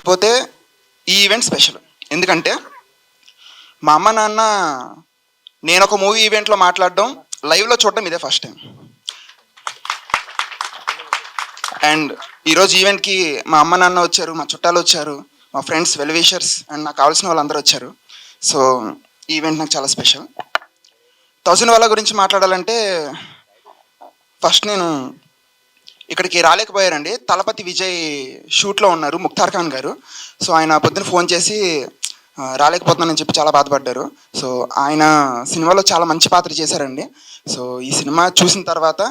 పోతే ఈ event special. ఎందుకంటే మా అమ్మ నాన్న నేను ఒక మూవీ ఈవెంట్లో మాట్లాడడం, లైవ్లో చూడడం ఇదే ఫస్ట్ టైం. అండ్ ఈరోజు ఈవెంట్కి మా అమ్మ నాన్న వచ్చారు, మా చుట్టాలు వచ్చారు, మా ఫ్రెండ్స్, వెల్విషర్స్ అండ్ నాకు కావాల్సిన వాళ్ళందరూ వచ్చారు. సో ఈ ఈవెంట్ నాకు చాలా స్పెషల్. 1000 వాళ్ళ గురించి మాట్లాడాలంటే ఫస్ట్ నేను ఇక్కడికి రాలేకపోయారండి. తలపతి విజయ్ షూట్లో ఉన్నారు, ముఖ్తార్ ఖాన్ గారు. సో ఆయన పొద్దున ఫోన్ చేసి రాలేకపోతున్నానని చెప్పి చాలా బాధపడ్డారు. సో ఆయన సినిమాలో చాలా మంచి పాత్ర చేశారండి. సో ఈ సినిమా చూసిన తర్వాత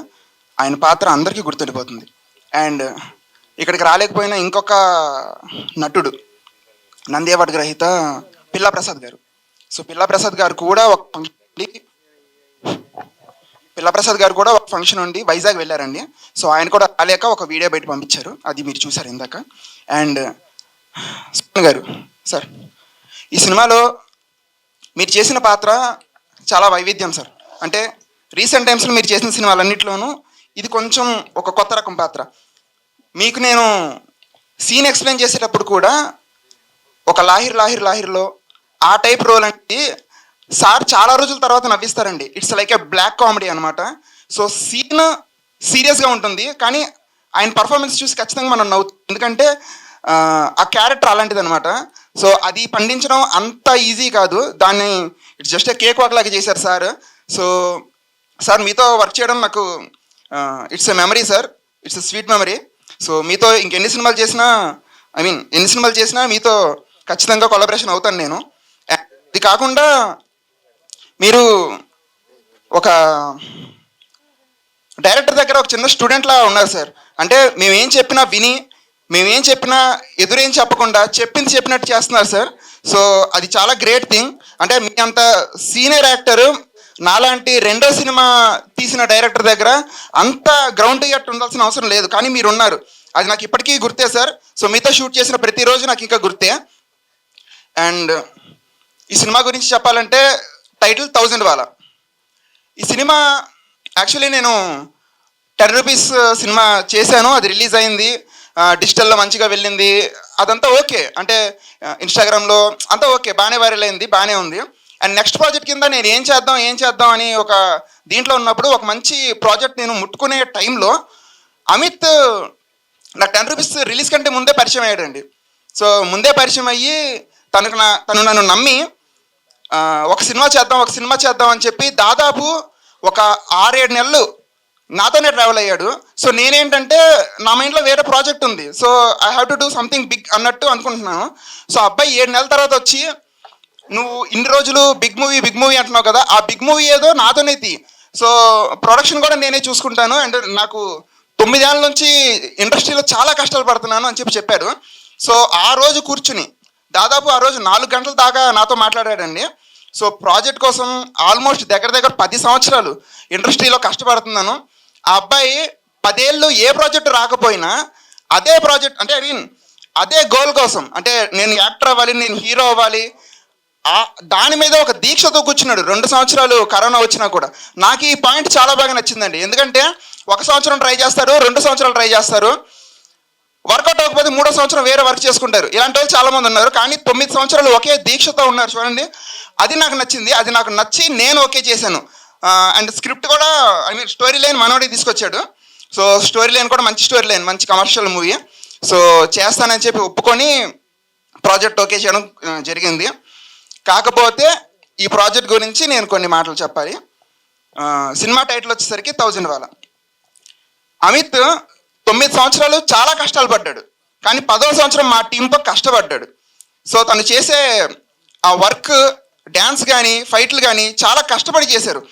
ఆయన పాత్ర అందరికీ గుర్తుండిపోతుంది. అండ్ ఇక్కడికి రాలేకపోయిన ఇంకొక నటుడు నంది అవార్డు గ్రహీత పిల్లా ప్రసాద్ గారు. సో పిల్లా ప్రసాద్ గారు కూడా ఒక ఫంక్షన్ ఉండి వైజాగ్ వెళ్ళారండి. సో ఆయన కూడా రాలేక ఒక వీడియో బయట పంపించారు, అది మీరు చూసారు ఇందాక. అండ్ గారు సార్, ఈ సినిమాలో మీరు చేసిన పాత్ర చాలా వైవిధ్యం సార్. అంటే రీసెంట్ టైమ్స్లో మీరు చేసిన సినిమాలన్నింటిలోనూ ఇది కొంచెం ఒక కొత్త రకం పాత్ర. మీకు నేను సీన్ ఎక్స్ప్లెయిన్ చేసేటప్పుడు కూడా ఒక లాహిర్లో ఆ టైప్ రోల్ అంటే సార్ చాలా రోజుల తర్వాత నవ్విస్తారండి. It's like a black comedy అనమాట. సో సీన్ సీరియస్గా ఉంటుంది, కానీ ఆయన పర్ఫార్మెన్స్ చూసి ఖచ్చితంగా మనం నవ్వుతాం. ఎందుకంటే ఆ క్యారెక్టర్ అలాంటిది అనమాట. సో అది పండించడం అంత ఈజీ కాదు. దాన్ని it's just a cake walk లాగా చేశారు సార్. సో సార్ మీతో వర్క్ చేయడం నాకు it's a memory sir, it's a sweet memory. So మీతో ఇంకెన్ని సినిమాలు చేసినా మీతో ఖచ్చితంగా కొలాబరేషన్ అవుతాను నేను. ఇది కాకుండా మీరు ఒక డైరెక్టర్ దగ్గర ఒక చిన్న స్టూడెంట్లా ఉన్నారు సార్. అంటే మేమేం చెప్పినా ఎదురేం చెప్పకుండా చెప్పింది చెప్పినట్టు చేస్తున్నారు సార్. సో అది చాలా గ్రేట్ థింగ్. అంటే మీ అంత సీనియర్ యాక్టర్ నాలాంటి రెండో సినిమా తీసిన డైరెక్టర్ దగ్గర అంత గ్రౌండ్ అయ్యట్టు ఉండాల్సిన అవసరం లేదు, కానీ మీరు ఉన్నారు. అది నాకు ఇప్పటికీ గుర్తే సార్. సో మీతో షూట్ చేసిన ప్రతిరోజు నాకు ఇంకా గుర్తే. అండ్ ఈ సినిమా గురించి చెప్పాలంటే టైటిల్ 1000 వాళ్ళ. ఈ సినిమా యాక్చువల్లీ నేను 10 రూపీస్ సినిమా చేశాను, అది రిలీజ్ అయింది, డిజిటల్లో మంచిగా వెళ్ళింది, అదంతా ఓకే. అంటే ఇన్స్టాగ్రామ్లో అంతా ఓకే, బాగానే వైరల్ అయింది, బాగానే ఉంది. అండ్ నెక్స్ట్ ప్రాజెక్ట్ కింద నేను ఏం చేద్దాం అని ఒక దీంట్లో ఉన్నప్పుడు ఒక మంచి ప్రాజెక్ట్ నేను ముట్టుకునే టైంలో అమిత్ నాకు 10 రూపీస్ రిలీజ్ కంటే ముందే పరిచయం అయ్యాడండి. సో ముందే పరిచయం అయ్యి తను నన్ను నమ్మి ఒక సినిమా చేద్దాం అని చెప్పి దాదాపు ఒక 6-7 నెలలు నాతోనే ట్రావెల్ అయ్యాడు. సో నేనేంటంటే నా మైండ్లో వేరే ప్రాజెక్ట్ ఉంది, so I have to do something big అన్నట్టు అనుకుంటున్నాను. సో అబ్బాయి 7 నెలల తర్వాత వచ్చి నువ్వు ఇన్ని రోజులు బిగ్ మూవీ అంటున్నావు కదా, ఆ బిగ్ మూవీ ఏదో నాతోనే తీ, సో ప్రొడక్షన్ కూడా నేనే చూసుకుంటాను, అండ్ నాకు 9 ఏళ్ళ నుంచి ఇండస్ట్రీలో చాలా కష్టాలు పడుతున్నాను అని చెప్పాడు. సో ఆ రోజు కూర్చుని దాదాపు ఆ రోజు 4 గంటల దాకా నాతో మాట్లాడాడండి. సో ప్రాజెక్ట్ కోసం ఆల్మోస్ట్ దగ్గర 10 సంవత్సరాలు ఇండస్ట్రీలో కష్టపడుతున్నాను. ఆ అబ్బాయి 10 ఏళ్ళు ఏ ప్రాజెక్ట్ రాకపోయినా అదే ప్రాజెక్ట్ అంటే అదే గోల్ కోసం, అంటే నేను యాక్టర్ అవ్వాలి, నేను హీరో అవ్వాలి, దాని మీద ఒక దీక్షతో కూర్చున్నాడు 2 సంవత్సరాలు కరోనా వచ్చినా కూడా. నాకు ఈ పాయింట్ చాలా బాగా నచ్చిందండి. ఎందుకంటే 1 సంవత్సరం ట్రై చేస్తారు, 2 సంవత్సరాలు ట్రై చేస్తారు, వర్కౌట్ అవ్వకపోతే 3వ సంవత్సరం వేరే వర్క్ చేసుకుంటారు. ఇలాంటి వాళ్ళు చాలామంది ఉన్నారు, కానీ 9 సంవత్సరాలు ఒకే దీక్షతో ఉన్నారు చూడండి. అది నాకు నచ్చింది, అది నాకు నచ్చి నేను ఓకే చేశాను. అండ్ స్క్రిప్ట్ కూడా స్టోరీ లైన్ మనోడే తీసుకొచ్చాడు. సో స్టోరీ లైన్ కూడా మంచి స్టోరీ లైన్, మంచి కమర్షియల్ మూవీ. సో చేస్తానని చెప్పి ఒప్పుకొని ప్రాజెక్ట్ ఓకే చేయడం జరిగింది. కాకపోతే ఈ ప్రాజెక్ట్ గురించి నేను కొన్ని మాటలు చెప్పాలి. సినిమా టైటిల్ వచ్చేసరికి 1000 వాళ్ళ. అమిత్ 9 సంవత్సరాలు చాలా కష్టాలు పడ్డాడు, కానీ 10వ సంవత్సరం మా టీంతో కష్టపడ్డాడు. సో తను చేసే ఆ వర్క్, డ్యాన్స్ కానీ ఫైట్లు కానీ చాలా కష్టపడి చేశారు.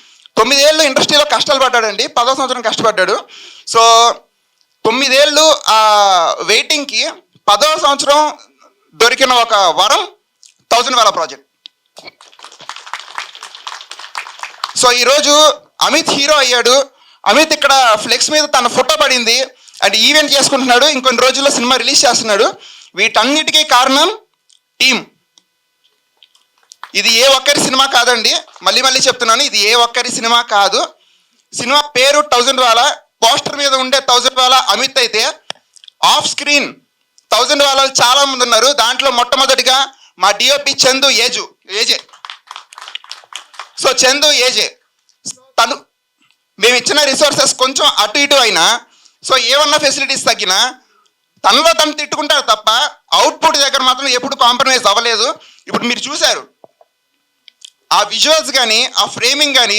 9 ఏళ్ళు ఇండస్ట్రీలో కష్టాలు పడ్డాడండి, 10వ సంవత్సరం కష్టపడ్డాడు. సో 9 ఏళ్ళు ఆ వెయిటింగ్కి 10వ సంవత్సరం దొరికిన ఒక వరం 1000 వాళ్ళ ప్రాజెక్ట్. సో ఈరోజు అమిత్ హీరో అయ్యాడు. అమిత్ ఇక్కడ ఫ్లెక్స్ మీద తన ఫోటో పడింది, అండ్ ఈవెంట్ చేసుకుంటున్నాడు, ఇంకొన్ని రోజుల్లో సినిమా రిలీజ్ చేస్తున్నాడు. వీటన్నిటికీ కారణం టీం. ఇది ఏ ఒక్కరి సినిమా కాదండి, మళ్ళీ చెప్తున్నాను, ఇది ఏ ఒక్కరి సినిమా కాదు. సినిమా పేరు 1000 వాళ్ళ, పోస్టర్ మీద ఉండే 1000 వాళ్ళ అమిత్ అయితే ఆఫ్ స్క్రీన్ 1000 వాళ్ళు చాలా మంది ఉన్నారు. దాంట్లో మొట్టమొదటిగా మా డిఓపి చందు ఏజే. సో చందు ఏజే తను మేము ఇచ్చిన రిసోర్సెస్ కొంచెం అటు ఇటు అయినా, సో ఏమన్నా ఫెసిలిటీస్ తగ్గినా తనలో తను తిట్టుకుంటారు తప్ప అవుట్పుట్ దగ్గర మాత్రం ఎప్పుడు కాంప్రమైజ్ అవ్వలేదు. ఇప్పుడు మీరు చూశారు ఆ విజువల్స్ కానీ ఆ ఫ్రేమింగ్ కానీ,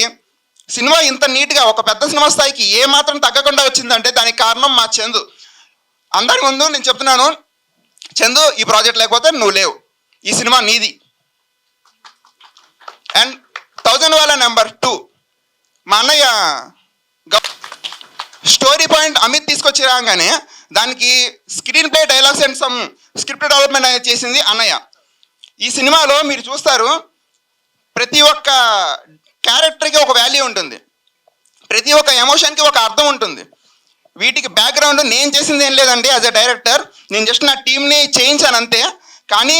సినిమా ఇంత నీట్గా ఒక పెద్ద సినిమా స్థాయికి ఏ మాత్రం తగ్గకుండా వచ్చిందంటే దానికి కారణం మా చందు. అందరి ముందు నేను చెప్తున్నాను, చందు ఈ ప్రాజెక్ట్ లేకపోతే నువ్వు లేవు, ఈ సినిమా నీది. అండ్ 1000 వాళ్ళ నెంబర్ 2 మా అన్నయ్య స్టోరీ పాయింట్ అమిత్ తీసుకొచ్చి రాగానే దానికి screen play dialogues and some script development అనేది చేసింది అన్నయ్య. ఈ సినిమాలో మీరు చూస్తారు ప్రతి ఒక్క క్యారెక్టర్కి ఒక వాల్యూ ఉంటుంది, ప్రతి ఒక్క ఎమోషన్కి ఒక అర్థం ఉంటుంది. వీటికి బ్యాక్గ్రౌండ్ నేను చేసింది ఏం లేదండి. యాజ్ ఎ డైరెక్టర్ నేను జస్ట్ నా టీంని చేయించాను అంతే. కానీ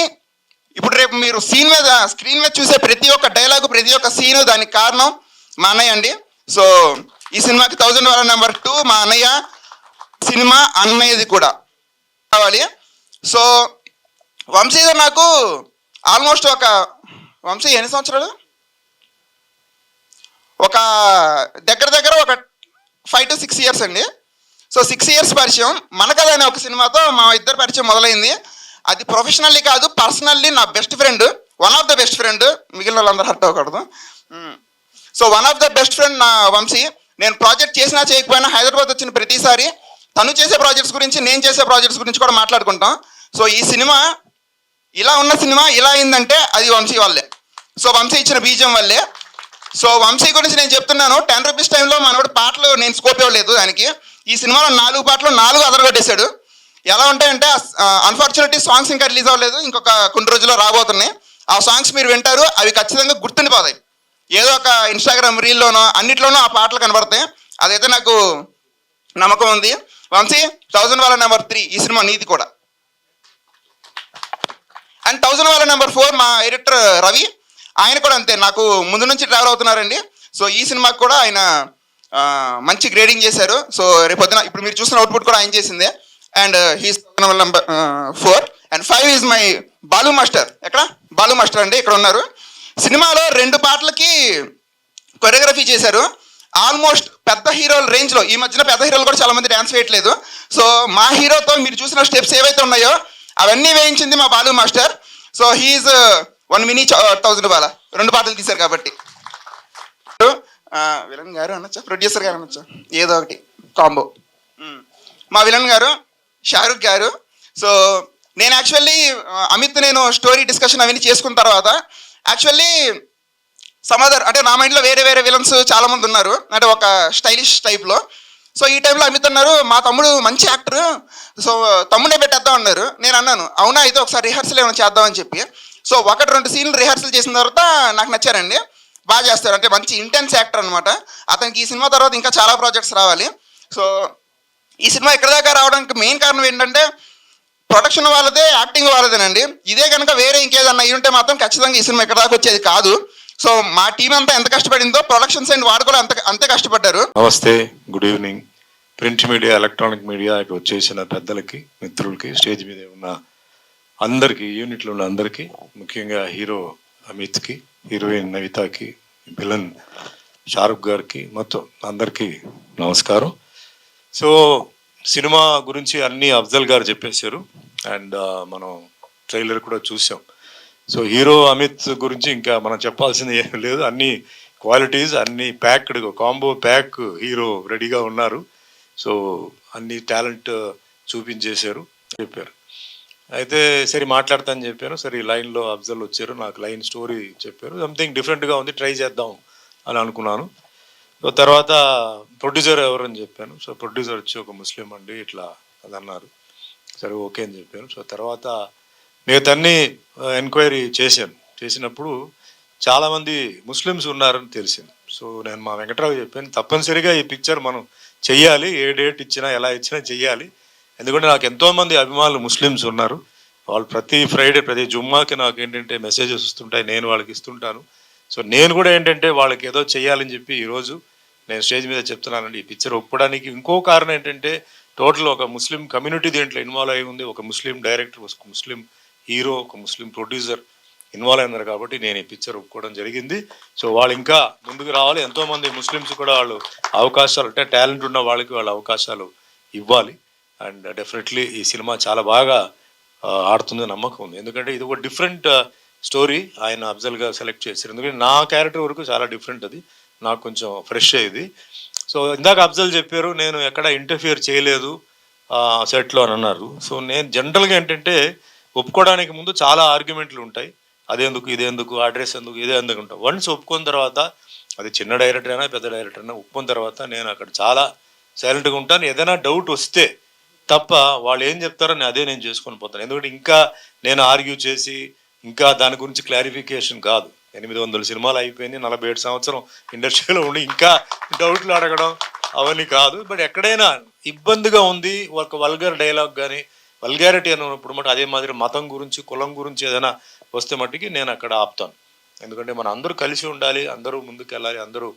ఇప్పుడు రేపు మీరు స్క్రీన్ మీద చూసే ప్రతి ఒక్క డైలాగు, ప్రతి ఒక్క సీను దానికి కారణం మా అన్నయ్య అండి. సో ఈ సినిమాకి 1000 వాళ్ళ నెంబర్ 2 మా అన్నయ్య, సినిమా అన్నయ్యది కూడా కావాలి. సో వంశీ గారు నాకు ఆల్మోస్ట్ వంశీ ఎన్ని సంవత్సరాలు, ఒక దగ్గర ఒక 5 to 6 years అండి. సో 6 years పరిచయం. మనకథ అనే ఒక సినిమాతో మా ఇద్దరు పరిచయం మొదలైంది. అది ప్రొఫెషనల్లీ కాదు, పర్సనల్లీ నా best friend, one of the best friend. మిగిలిన వాళ్ళందరూ హర్ట్ అవ్వకూడదు. So one of the best friend నా వంశీ. నేను ప్రాజెక్ట్ చేసినా చేయకపోయినా హైదరాబాద్ వచ్చిన ప్రతిసారి తను చేసే ప్రాజెక్ట్స్ గురించి, నేను చేసే ప్రాజెక్ట్స్ గురించి కూడా మాట్లాడుకుంటాం. సో ఈ సినిమా ఇలా ఉన్న సినిమా ఇలా అయిందంటే అది వంశీ వల్లే. సో వంశీ ఇచ్చిన బీజం వల్లే. సో వంశీ గురించి నేను చెప్తున్నాను, 10 రూపీస్ టైంలో మనోడు పాటలు నేను స్కోప్ ఇవ్వలేదు దానికి. ఈ సినిమాలో 4 పాటలు 4 అదరగొట్టేశాడు. ఎలా ఉంటాయంటే అన్ఫార్చునేట్లీ సాంగ్స్ ఇంకా రిలీజ్ అవ్వలేదు, ఇంకొక కొన్ని రోజుల్లో రాబోతున్నాయి. ఆ సాంగ్స్ మీరు వింటారు, అవి ఖచ్చితంగా గుర్తుండిపోతాయి. ఏదో ఒక ఇన్స్టాగ్రామ్ రీల్లోనో అన్నిట్లోనూ ఆ పాటలు కనబడతాయి. అదైతే నాకు నమ్మకం ఉంది. వంశీ 1000 వాళ్ళ నెంబర్ 3 ఈ సినిమా నీది కూడా. అండ్ 1000 వాళ్ళ నెంబర్ 4 మా ఎడిటర్ రవి, ఆయన కూడా అంతే నాకు ముందు నుంచి ట్రావెల్ అవుతున్నారండి. సో ఈ సినిమాకి కూడా ఆయన మంచి గ్రేడింగ్ చేశారు. సో రేపొద్దున ఇప్పుడు మీరు చూసిన అవుట్పుట్ కూడా ఆయన చేసిందే. And he's number 4 and 5 is my Balu master. ఎక్కడ బాలు మాస్టర్ అండి, ఇక్కడ ఉన్నారు. సినిమాలో 2 పాటలకి కొరియోగ్రఫీ చేశారు. ఆల్మోస్ట్ పెద్ద హీరోల రేంజ్లో, ఈ మధ్యన పెద్ద హీరోలు కూడా చాలా మంది డ్యాన్స్ వేయట్లేదు. సో మా హీరోతో మీరు చూసిన స్టెప్స్ ఏవైతే ఉన్నాయో అవన్నీ వేయించింది మా Balu master. So he's 1 mini 1000 వాళ్ళ 2 పాటలు తీశారు కాబట్టి. విలన్ గారు అనొచ్చా, ప్రొడ్యూసర్ గారు అనొచ్చా, ఏదో ఒకటి కాంబో. మా విలన్ గారు షారుఖ్ గారు. సో నేను యాక్చువల్లీ నేను స్టోరీ డిస్కషన్ అవన్నీ చేసుకున్న తర్వాత యాక్చువల్లీ సమదర్ అంటే నా మైండ్లో వేరే విలన్స్ చాలా మంది ఉన్నారు, అంటే ఒక స్టైలిష్ టైప్లో. సో ఈ టైంలో అమిత్ అన్నారు మా తమ్ముడు మంచి యాక్టర్, సో తమ్ముడే పెట్టేద్దాం అన్నారు. నేను అన్నాను అవునా అయితే ఒకసారి రిహర్సల్ ఏమైనా చేద్దామని చెప్పి. సో 1-2 సీన్లు రిహర్సల్ చేసిన తర్వాత నాకు నచ్చారండి, బాగా చేస్తారు, అంటే మంచి ఇంటెన్స్ యాక్టర్ అనమాట. అతనికి ఈ సినిమా తర్వాత ఇంకా చాలా ప్రాజెక్ట్స్ రావాలి. సో ఈ సినిమా ఇక్కడ దాకా రావడానికి మెయిన్ కారణం ఏంటంటే ప్రొడక్షన్ వాళ్ళదే, యాక్టింగ్ వాళ్ళదేనండి. ఇదే కనుక వేరే ఇంకేదన్నా అయ్యి ఉంటే మాత్రం ఖచ్చితంగా ఈ సినిమా ఇక్కడ దాకా వచ్చేది కాదు. సో మా టీం అంతా ఎంత కష్టపడిందో ప్రొడక్షన్ సైడ్ వాడు కూడా అంతే కష్టపడ్డారు. నమస్తే, good evening. Print media, electronic media వచ్చేసిన పెద్దలకి, మిత్రులకి, స్టేజ్ మీద ఉన్న అందరికీ, యూనిట్లో ఉన్న అందరికీ, ముఖ్యంగా హీరో అమిత్కి, హీరోయిన్ నవితాకి, విలన్ షారుఖ్ గారికి, మొత్తం అందరికీ నమస్కారం. సో సినిమా గురించి అన్నీ అఫ్జల్ గారు చెప్పేశారు అండ్ మనం ట్రైలర్ కూడా చూసాం. సో హీరో అమిత్ గురించి ఇంకా మనం చెప్పాల్సింది ఏం లేదు, అన్ని క్వాలిటీస్ అన్ని ప్యాక్డ్, కాంబో ప్యాక్ హీరో రెడీగా ఉన్నారు. సో అన్ని టాలెంట్ చూపించేశారు చెప్పారు. అయితే సరే మాట్లాడతానని చెప్పాను. సరే లైన్లో అఫ్జల్ వచ్చారు, నాకు లైన్ స్టోరీ చెప్పారు, సంథింగ్ డిఫరెంట్గా ఉంది, ట్రై చేద్దాం అని అనుకున్నాను. సో తర్వాత ప్రొడ్యూసర్ ఎవరని చెప్పాను. సో ప్రొడ్యూసర్ వచ్చి ఒక ముస్లిం అండి ఇట్లా అది అన్నారు. సరే ఓకే అని చెప్పాను. సో తర్వాత మిగతాన్ని ఎంక్వైరీ చేసినప్పుడు చాలామంది ముస్లిమ్స్ ఉన్నారని తెలిసింది. సో నేను మా వెంకట్రావు చెప్పాను తప్పనిసరిగా ఈ పిక్చర్ మనం చెయ్యాలి, ఏ డేట్ ఇచ్చినా ఎలా ఇచ్చినా చెయ్యాలి. ఎందుకంటే నాకు ఎంతోమంది అభిమానులు ముస్లిమ్స్ ఉన్నారు. వాళ్ళు ప్రతి ఫ్రైడే ప్రతి జుమ్మాకి నాకు ఏంటంటే మెసేజెస్ వస్తుంటాయి, నేను వాళ్ళకి ఇస్తుంటాను. సో నేను కూడా ఏంటంటే వాళ్ళకి ఏదో చెయ్యాలని చెప్పి ఈరోజు నేను స్టేజ్ మీద చెప్తున్నానండి. ఈ పిక్చర్ ఒప్పడానికి ఇంకో కారణం ఏంటంటే టోటల్ ఒక ముస్లిం కమ్యూనిటీ దీంట్లో ఇన్వాల్వ్ అయి ఉంది. ఒక ముస్లిం డైరెక్టర్, ఒక ముస్లిం హీరో, ఒక ముస్లిం ప్రొడ్యూసర్ ఇన్వాల్వ్ అయినారు కాబట్టి నేను ఈ పిక్చర్ ఒప్పుకోవడం జరిగింది. సో వాళ్ళు ఇంకా ముందుకు రావాలి. ఎంతోమంది ముస్లిమ్స్ కూడా వాళ్ళు అవకాశాలు, అంటే టాలెంట్ ఉన్న వాళ్ళకి వాళ్ళు అవకాశాలు ఇవ్వాలి. అండ్ డెఫినెట్లీ ఈ సినిమా చాలా బాగా ఆడుతుంది నమ్మకం ఉంది. ఎందుకంటే ఇది ఒక డిఫరెంట్ స్టోరీ ఆయన అఫ్జల్గా సెలెక్ట్ చేశారు. ఎందుకంటే నా క్యారెక్టర్ వరకు చాలా డిఫరెంట్, అది నాకు కొంచెం ఫ్రెష్ అయ్యేది. సో ఇందాక అఫ్జల్ చెప్పారు నేను ఎక్కడ ఇంటర్ఫియర్ చేయలేదు సెట్లో అని అన్నారు. సో నేను జనరల్గా ఏంటంటే ఒప్పుకోవడానికి ముందు చాలా ఆర్గ్యుమెంట్లు ఉంటాయి. అదేందుకు, ఇదేందుకు, అడ్రస్ ఎందుకు, ఇదే ఎందుకు ఉంటాం. వన్స్ ఒప్పుకున్న తర్వాత అది చిన్న డైరెక్టర్ అయినా పెద్ద డైరెక్టర్ అయినా ఒప్పుకున్న తర్వాత నేను అక్కడ చాలా సైలెంట్గా ఉంటాను. ఏదైనా డౌట్ వస్తే తప్ప వాళ్ళు ఏం చెప్తారో అదే నేను చేసుకొని పోతాను. ఎందుకంటే ఇంకా నేను ఆర్గ్యూ చేసి ఇంకా దాని గురించి క్లారిఫికేషన్ కాదు. 800 సినిమాలు అయిపోయింది, 47 సంవత్సరం ఇండస్ట్రీలో ఉండి ఇంకా డౌట్లు అడగడం అవన్నీ కాదు. బట్ ఎక్కడైనా ఇబ్బందిగా ఉంది, ఒక వల్గర్ డైలాగ్ కానీ వల్గారిటీ అని ఉన్నప్పుడు మటు అదే మాదిరి మతం గురించి, కులం గురించి ఏదైనా వస్తే మట్టుకి నేను అక్కడ ఆపుతాను. ఎందుకంటే మనం అందరూ కలిసి ఉండాలి, అందరూ ముందుకు వెళ్ళాలి, అందరూ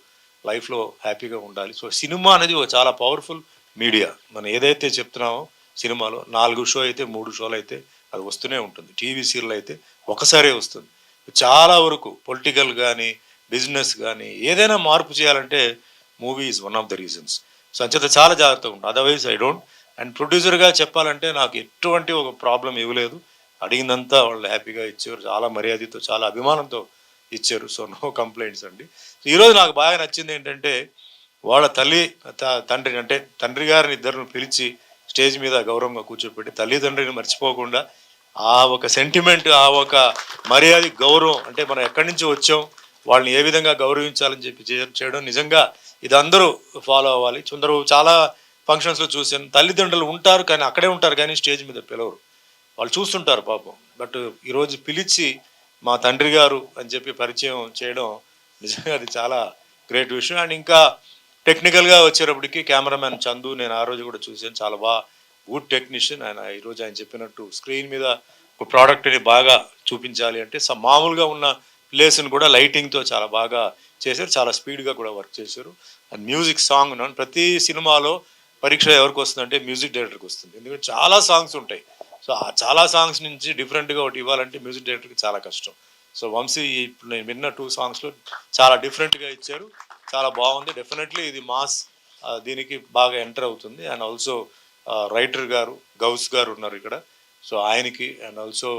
లైఫ్లో హ్యాపీగా ఉండాలి. సో సినిమా అనేది ఒక చాలా పవర్ఫుల్ మీడియా. మనం ఏదైతే చెప్తున్నామో సినిమాలో 4 షో అయితే 3 షోలు అయితే అది వస్తూనే ఉంటుంది. టీవీ సీరియల్ అయితే ఒకసారే వస్తుంది. చాలా వరకు పొలిటికల్ కానీ బిజినెస్ కానీ ఏదైనా మార్పు చేయాలంటే movie is one of the reasons. So అంచేత చాలా జాగ్రత్తగా ఉంటుంది. Otherwise I don't. అండ్ ప్రొడ్యూసర్గా చెప్పాలంటే నాకు ఎటువంటి ఒక ప్రాబ్లం ఇవ్వలేదు. అడిగిందంతా వాళ్ళు హ్యాపీగా ఇచ్చారు, చాలా మర్యాదతో, చాలా అభిమానంతో ఇచ్చారు. సో నో కంప్లైంట్స్ అండి. ఈరోజు నాకు బాగా నచ్చింది ఏంటంటే వాళ్ళ తండ్రిని, అంటే తండ్రి గారిని ఇద్దరిని పిలిచి స్టేజ్ మీద గౌరవంగా కూర్చోపెట్టి తల్లిదండ్రిని మర్చిపోకుండా ఆ ఒక సెంటిమెంట్, ఆ ఒక మర్యాద, గౌరవం, అంటే మనం ఎక్కడి నుంచి వచ్చాం, వాళ్ళని ఏ విధంగా గౌరవించాలని చెప్పి చేయడం నిజంగా ఇది అందరూ ఫాలో అవ్వాలి. కొందరు చాలా ఫంక్షన్స్లో చూసాను, తల్లిదండ్రులు ఉంటారు కానీ అక్కడే ఉంటారు కానీ స్టేజ్ మీద పిలవరు. వాళ్ళు చూస్తుంటారు పాపం. బట్ ఈరోజు పిలిచి మా తండ్రి గారు అని చెప్పి పరిచయం చేయడం నిజంగా అది చాలా గ్రేట్ విషయం. అండ్ ఇంకా టెక్నికల్గా వచ్చేటప్పటికి కెమెరామ్యాన్ చందు, నేను ఆ రోజు కూడా చూసాను, చాలా బాగా గుడ్ టెక్నీషియన్. ఈరోజు ఆయన చెప్పినట్టు స్క్రీన్ మీద ఒక ప్రోడక్ట్ని బాగా చూపించాలి అంటే మామూలుగా ఉన్న ప్లేస్ని కూడా లైటింగ్తో చాలా బాగా చేశారు, చాలా స్పీడ్గా కూడా వర్క్ చేశారు. అండ్ మ్యూజిక్ సాంగ్ ప్రతి సినిమాలో పరీక్ష ఎవరికి వస్తుందంటే మ్యూజిక్ డైరెక్టర్కి వస్తుంది. ఎందుకంటే చాలా సాంగ్స్ ఉంటాయి. సో ఆ చాలా సాంగ్స్ నుంచి డిఫరెంట్గా ఒకటి ఇవ్వాలంటే మ్యూజిక్ డైరెక్టర్కి చాలా కష్టం. సో వంశీ ఇప్పుడు నేను విన్న 2 సాంగ్స్లో చాలా డిఫరెంట్గా ఇచ్చారు, చాలా బాగుంది. డెఫినెట్లీ ఇది మాస్ దీనికి బాగా ఎంటర్ అవుతుంది. అండ్ ఆల్సో రైటర్ గారు గౌస్ గారు ఉన్నారు ఇక్కడ, సో ఆయనకి, and also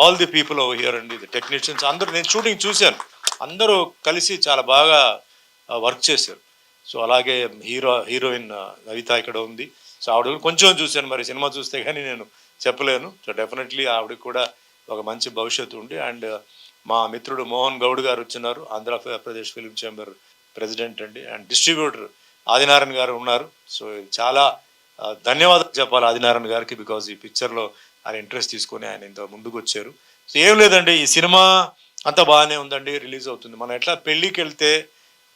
all the people over here అండి, ది టెక్నీషియన్స్ అందరూ, నేను షూటింగ్ చూశాను, అందరూ కలిసి చాలా బాగా వర్క్ చేశారు. సో అలాగే హీరోయిన్ నవిత ఇక్కడ ఉంది. సో ఆవిడ కొంచెం చూశాను, మరి సినిమా చూస్తే కానీ నేను చెప్పలేను. సో డెఫినెట్లీ ఆవిడకి కూడా ఒక మంచి భవిష్యత్తు ఉంది. అండ్ మా మిత్రుడు మోహన్ గౌడ్ గారు వచ్చినారు, ఆంధ్రప్రదేశ్ ఫిల్మ్ ఛాంబర్ ప్రెసిడెంట్ అండి. అండ్ డిస్ట్రిబ్యూటర్ ఆదినారాయణ గారు ఉన్నారు. సో చాలా ధన్యవాదాలు చెప్పాలి ఆదినారాయణ గారికి, బికాజ్ ఈ పిక్చర్లో ఆయన ఇంట్రెస్ట్ తీసుకొని ఆయన ఇంత ముందుకు వచ్చారు. సో ఏం లేదండి, ఈ సినిమా అంతా బాగానే ఉందండి, రిలీజ్ అవుతుంది. మనం ఎట్లా పెళ్ళికి వెళ్తే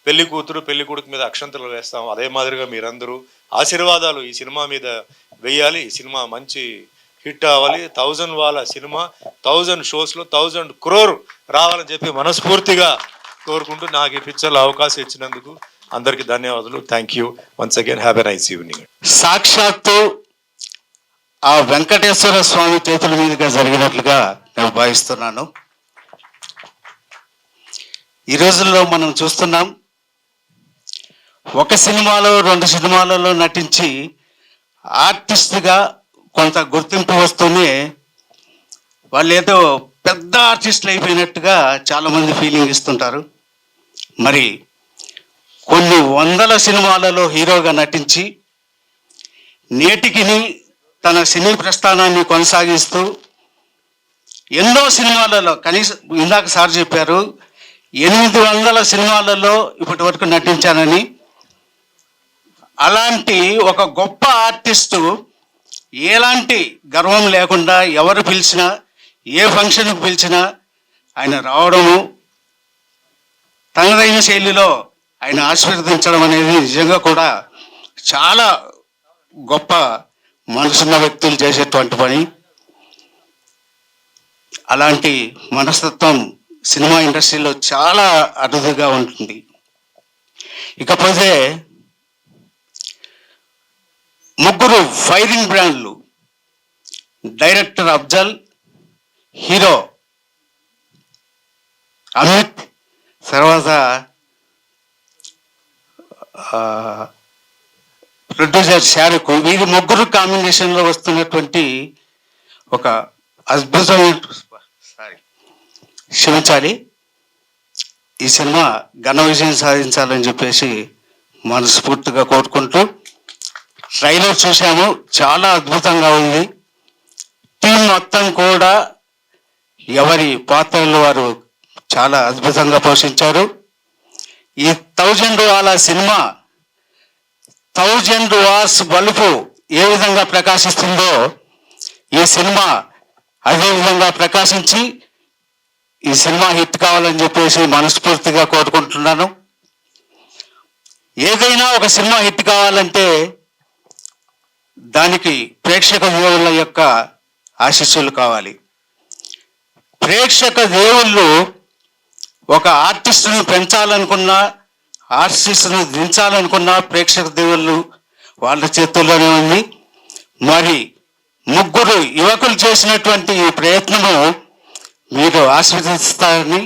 పెళ్లి కూతురు పెళ్లి కొడుకు మీద అక్షంతలు వేస్తాం, అదే మాదిరిగా మీరందరూ ఆశీర్వాదాలు ఈ సినిమా మీద వేయాలి. ఈ సినిమా మంచి హిట్ అవ్వాలి. 1000 వాళ్ళ సినిమా 1000 షోస్లో 1000 crore రావాలని చెప్పి మనస్ఫూర్తిగా కోరుకుంటూ నాకు ఈ పిక్చర్లో అవకాశం ఇచ్చినందుకు అందరికీ ధన్యవాదాలు. Thank you once again. Have a nice evening. సాక్షాత్తు ఆ వెంకటేశ్వర స్వామి చేతుల మీదుగా జరిగినట్లుగా నేను భావిస్తున్నాను. ఈ రోజుల్లో మనం చూస్తున్నాం, ఒక సినిమాలో 2 సినిమాలలో నటించి ఆర్టిస్ట్గా కొంత గుర్తింపు వస్తూనే వాళ్ళు ఏదో పెద్ద ఆర్టిస్టులు అయిపోయినట్టుగా చాలామంది ఫీలింగ్ ఇస్తుంటారు. మరి కొన్ని 100 సినిమాలలో హీరోగా నటించి నేటికి తన సినీ ప్రస్థానాన్ని కొనసాగిస్తూ ఎన్నో సినిమాలలో, కనీసం ఇందాక సార్ చెప్పారు 800 సినిమాలలో ఇప్పటి వరకు నటించానని. అలాంటి ఒక గొప్ప ఆర్టిస్టు ఎలాంటి గర్వం లేకుండా ఎవరు పిలిచినా, ఏ ఫంక్షన్కి పిలిచినా ఆయన రావడము, తనదైన శైలిలో ఆయన ఆశీర్వదించడం అనేది నిజంగా కూడా చాలా గొప్ప మనసున్న వ్యక్తులు చేసేటువంటి పని. అలాంటి మనస్తత్వం సినిమా ఇండస్ట్రీలో చాలా అరుదుగా ఉంటుంది. ఇకపోతే ముగ్గురు ఫైరింగ్ బ్రాండ్లు, డైరెక్టర్ అఫ్జల్, హీరో అమిత్, తర్వాత ప్రొడ్యూసర్ షారుఖ్. వీరి ముగ్గురు కాంబినేషన్లో వస్తున్నటువంటి ఒక అద్భుతమైన, క్షమించాలి, ఈ సినిమా ఘన విజయం సాధించాలని చెప్పేసి మనస్ఫూర్తిగా కోరుకుంటూ, ట్రైలర్ చూసాము, చాలా అద్భుతంగా ఉంది. టీం మొత్తం కూడా ఎవరి పాత్రలు వారు చాలా అద్భుతంగా పోషించారు. ఈ 1000 వాల సినిమా 1000 వాట్స్ బల్బు ఏ విధంగా ప్రకాశిస్తుందో ఈ సినిమా అదే విధంగా ప్రకాశించి ఈ సినిమా హిట్ కావాలని చెప్పేసి మనస్ఫూర్తిగా కోరుకుంటున్నాను. ఏదైనా ఒక సినిమా హిట్ కావాలంటే దానికి ప్రేక్షక దేవుళ్ళ యొక్క ఆశీస్సులు కావాలి. ప్రేక్షక దేవుళ్ళు ఒక ఆర్టిస్టును పెంచాలనుకున్నా, ఆర్టిస్టును దించాలనుకున్నా ప్రేక్షక దేవుళ్ళు వాళ్ళ చేతుల్లోనే ఉంది. మరి ముగ్గురు యువకులు చేసినటువంటి ఈ ప్రయత్నము మీరు ఆస్వాదిస్తారని,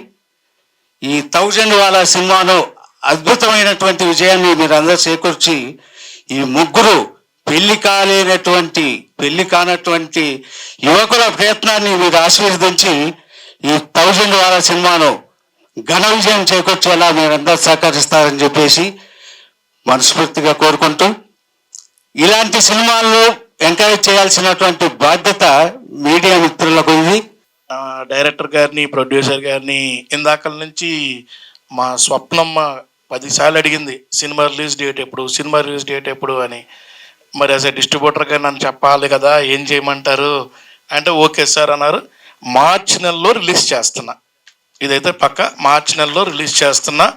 ఈ 1000 వాల సినిమాలో అద్భుతమైనటువంటి విజయాన్ని మీరు అందరూ చేకూర్చి ఈ ముగ్గురు పెళ్లి కానటువంటి యువకుల ప్రయత్నాన్ని మీరు ఆశీర్వదించి ఈ 1000 వాల సినిమాను ఘన విజయం చేకూర్చేలా మీరందరూ సహకరిస్తారని చెప్పేసి మనస్ఫూర్తిగా కోరుకుంటూ, ఇలాంటి సినిమాల్లో ఎంకరేజ్ చేయాల్సినటువంటి బాధ్యత మీడియా మిత్రులకు ఉంది. డైరెక్టర్ గారిని, ప్రొడ్యూసర్ గారిని ఇందాకల నుంచి మా స్వప్నమ్మ 10 సార్లు అడిగింది సినిమా రిలీజ్ డేట్ ఎప్పుడు అని. మరి యాజ్ ఎ డిస్ట్రిబ్యూటర్గా నన్ను చెప్పాలి కదా, ఏం చేయమంటారు అంటే ఓకే సార్ అన్నారు. మార్చి నెలలో రిలీజ్ చేస్తున్నా, ఇదైతే పక్క మార్చి నెలలో రిలీజ్ చేస్తున్నా.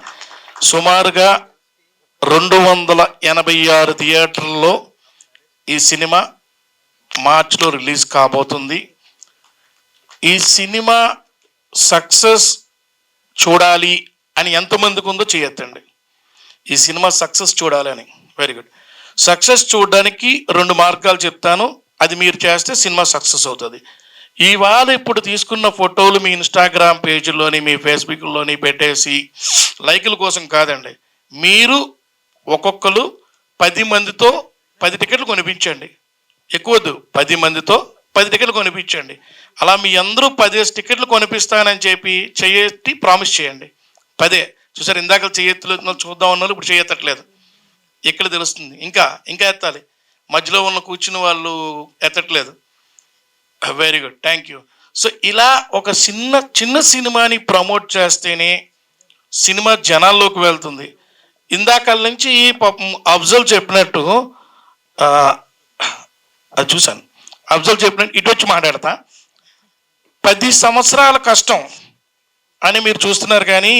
సుమారుగా 286 థియేటర్లలో ఈ సినిమా మార్చిలో రిలీజ్ కాబోతుంది. ఈ సినిమా సక్సెస్ చూడాలి అని ఎంతమందికి ఉందో చేయొద్దండి. ఈ సినిమా సక్సెస్ చూడాలి అని. Very good. సక్సెస్ చూడడానికి 2 మార్గాలు చెప్తాను, అది మీరు చేస్తే సినిమా సక్సెస్ అవుతుంది. ఇవాళ ఇప్పుడు తీసుకున్న ఫోటోలు మీ ఇన్స్టాగ్రామ్ పేజీల్లోని, మీ ఫేస్బుక్లోని పెట్టేసి లైకుల కోసం కాదండి. మీరు ఒక్కొక్కరు 10 మందితో 10 టికెట్లు కొనిపించండి. ఎక్కువద్దు, 10 మందితో 10 టికెట్లు కొనిపించండి. అలా మీ అందరూ 10 టికెట్లు కొనిపిస్తానని చెప్పి చెయ్యెత్తి ప్రామిస్ చేయండి. 10 చూసారు, ఇందాక చెయ్యెత్తులు చూద్దాం అన్నారు, ఇప్పుడు చెయ్యెత్తట్లేదు. ఎక్కడ తెలుస్తుంది, ఇంకా ఎత్తాలి. మధ్యలో ఉన్న కూర్చుని వాళ్ళు ఎత్తట్లేదు. Very good, thank you. So ఇలా ఒక చిన్న సినిమాని ప్రమోట్ చేస్తేనే సినిమా జనాల్లోకి వెళ్తుంది. ఇందాక నుంచి పాపం అఫ్జల్ చెప్పినట్టు అది చూశాను. అఫ్జల్ చెప్పినట్టు ఇటు వచ్చి మాట్లాడతా, 10 సంవత్సరాల కష్టం అని మీరు చూస్తున్నారు, కానీ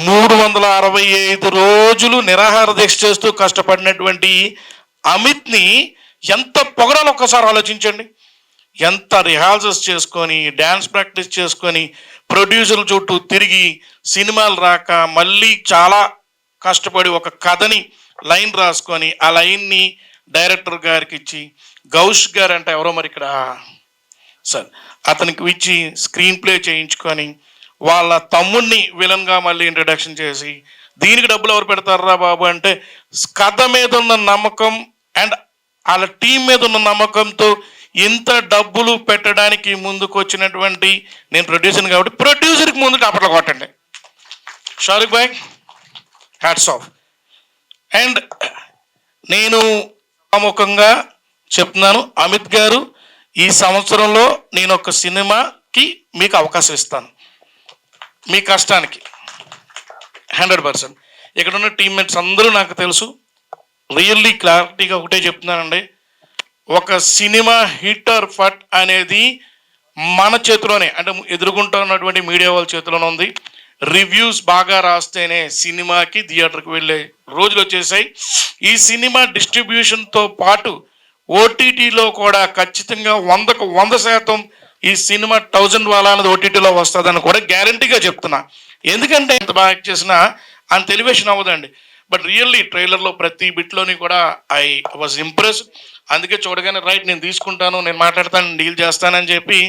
365 రోజులు నిరాహార దీక్ష చేస్తూ కష్టపడినటువంటి అమిత్ని ఎంత పొగడాలో ఒక్కసారి ఆలోచించండి. ఎంత రిహార్సల్స్ చేసుకొని, డ్యాన్స్ ప్రాక్టీస్ చేసుకొని, ప్రొడ్యూసర్ల చుట్టూ తిరిగి, సినిమాలు రాక మళ్ళీ చాలా కష్టపడి ఒక కథని లైన్ రాసుకొని ఆ లైన్ని డైరెక్టర్ గారికి ఇచ్చి, గౌష్ గారు అంటే ఎవరో మరి ఇక్కడ సార్, అతనికి ఇచ్చి స్క్రీన్ ప్లే చేయించుకొని వాళ్ళ తమ్ముడిని విలన్గా మళ్ళీ ఇంట్రడక్షన్ చేసి, దీనికి డబ్బులు ఎవరు పెడతారా బాబు అంటే కథ మీద ఉన్న నమ్మకం అండ్ వాళ్ళ టీం మీద ఉన్న నమ్మకంతో ఇంత డబ్బులు పెట్టడానికి ముందుకు వచ్చినటువంటి, నేను ప్రొడ్యూసర్ కాబట్టి ప్రొడ్యూసర్కి ముందు కాపట్లు కొట్టండి. షారుఖ్ భాయ్, హ్యాట్స్ ఆఫ్. అండ్ నేను ముఖంగా చెప్తున్నాను, అమిత్ గారు, ఈ సంవత్సరంలో నేను ఒక సినిమాకి మీకు అవకాశం ఇస్తాను. మీ కష్టానికి 100%. ఇక్కడ ఉన్న టీమ్మేట్స్ అందరూ నాకు తెలుసు. రియల్లీ క్లారిటీగా ఒకటే చెప్తున్నానండి, ఒక సినిమా హిట్ ఆర్ ఫట్ అనేది మన చేతిలోనే, అంటే ఎదుర్కొంటూ ఉన్నటువంటి మీడియా వాళ్ళ చేతిలోనే ఉంది. రివ్యూస్ బాగా రాస్తేనే సినిమాకి థియేటర్కి వెళ్ళే రోజులు వచ్చేసాయి. ఈ సినిమా డిస్ట్రిబ్యూషన్తో పాటు ఓటీటీలో కూడా ఖచ్చితంగా 100కు 100% ఈ సినిమా 1000 వాలా అనేది ఓటీటీలో వస్తుందని కూడా గ్యారంటీగా చెప్తున్నా. ఎందుకంటే ఎంత బాగా చేసినా అంత ఎలివేషన్ అవ్వదండి. బట్ రియల్లీ ట్రైలర్లో ప్రతి బిట్లోని కూడా ఐ వాజ్ ఇంప్రెస్. అందుకే చూడగానే రైట్ నేను తీసుకుంటాను, నేను మాట్లాడతాను, డీల్ చేస్తానని చెప్పి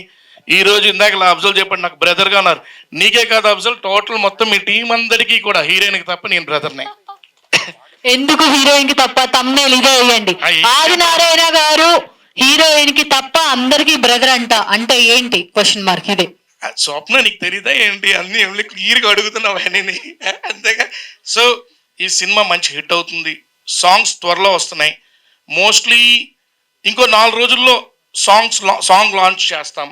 ఈ రోజు ఇందాక అఫ్జల్ చెప్పండి నాకు బ్రదర్గా ఉన్నారు. నీకే కాదు అఫ్జల్, టోటల్ మొత్తం మీ టీం అందరికీ కూడా హీరోయిన్కి తప్ప నేను బ్రదర్నే. ఎందుకు హీరోయిన్ కి తప్ప తమ్నేల్ ఇదే వేయండి. ఆదినారాయణ గారు హీరోయిన్ కి తప్ప అందరికి బ్రదర్ అంట అంటే ఏంటి క్వశ్చన్ మార్క్ ఇదే. స్వప్న నీకు తెలీదా ఏంటి, అన్ని క్లియర్గా అడుగుతున్నావు అని అంతేగా. సో ఈ సినిమా మంచి హిట్ అవుతుంది, సాంగ్స్ త్వరలో వస్తున్నాయి. మోస్ట్లీ ఇంకో 4 రోజుల్లో సాంగ్ లాంచ్ చేస్తాం.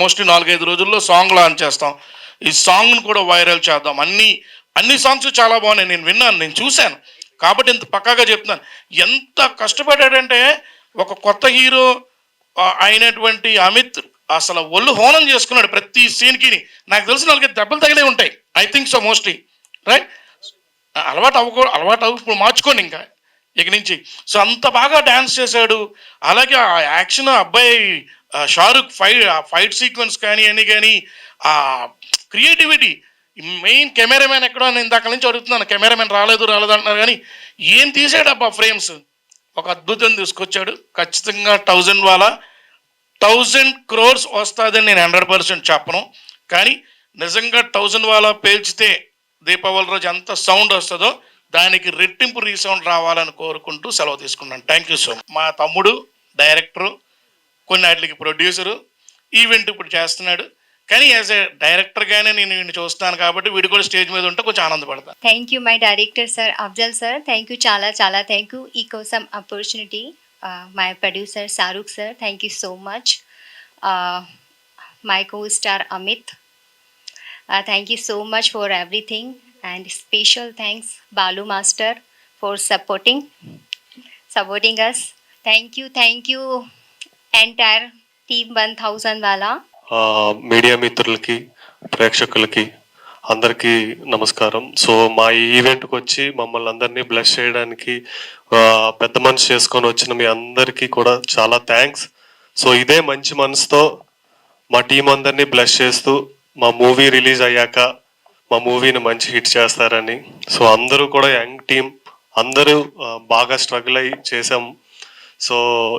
మోస్ట్లీ 4-5 రోజుల్లో సాంగ్ లాంచ్ చేస్తాం. ఈ సాంగ్ను కూడా వైరల్ చేద్దాం. అన్ని సాంగ్స్ చాలా బాగున్నాయి, నేను విన్నాను, నేను చూశాను, కాబట్టి ఇంత పక్కాగా చెప్తున్నాను. ఎంత కష్టపడ్డాడంటే ఒక కొత్త హీరో అయినటువంటి అమిత్ అసలు ఒళ్ళు హోనం చేసుకున్నాడు ప్రతి సీన్కి. నాకు తెలిసిన వాళ్ళకి దెబ్బలు తగిలే ఉంటాయి, I think so mostly, right? అలవాటు ఇప్పుడు మార్చుకోండి ఇంకా ఇక నుంచి. సో అంత బాగా డ్యాన్స్ చేశాడు. అలాగే ఆ యాక్షన్ అబ్బాయి షారుఖ్ ఫైట్ సీక్వెన్స్ కానీ అని కానీ ఆ క్రియేటివిటీ, మెయిన్ కెమెరామెన్ ఎక్కడో నేను ఇందాక నుంచి అడుగుతున్నాను, కెమెరామెన్ రాలేదు అంటున్నారు కానీ ఏం తీసాడు అబ్బా ఫ్రేమ్స్, ఒక అద్భుతం తీసుకొచ్చాడు. ఖచ్చితంగా 1000 crores వస్తుందని నేను 100% చెప్పను, కానీ నిజంగా 1000 వాలా పేల్చితే దీపావళి రోజు ఎంత సౌండ్ వస్తుందో దానికి రెట్టింపు రీసౌండ్ రావాలని కోరుకుంటూ సెలవు తీసుకున్నాను. Thank you so much. మా తమ్ముడు డైరెక్టరు, కొన్నిటికి ప్రొడ్యూసరు, ఈవెంట్ ఇప్పుడు చేస్తున్నాడు, కానీ యాజ్ ఏ డైరెక్టర్గానే నేను వీడిని చూస్తాను కాబట్టి వీడు కూడా స్టేజ్ మీద ఉంటే కొంచెం ఆనందపడతాను. Thank you my director sir Afzal sir, thank you చాలా చాలా థ్యాంక్ యూ ఈ కోసం opportunity. My producer Shahrukh sir, thank you so much. My costar Amit, thank you so much for everything. And special thanks Balu master for supporting us. Thank you entire team 1000 వాలా. Media మిత్రులకి, ప్రేక్షకులకి అందరికీ నమస్కారం. So మా ఈ ఈవెంట్కి వచ్చి మమ్మల్ని అందరినీ బ్లెస్ చేయడానికి పెద్ద మనసు చేసుకొని వచ్చిన మీ అందరికీ కూడా చాలా థ్యాంక్స్. సో ఇదే మంచి మనసుతో మా టీం అందరినీ బ్లెస్ చేస్తూ మా మూవీ రిలీజ్ అయ్యాక మా మూవీని మంచి హిట్ చేస్తారని. సో అందరూ కూడా యంగ్ టీం అందరూ బాగా స్ట్రగుల్ అయ్యి చేసాం. సో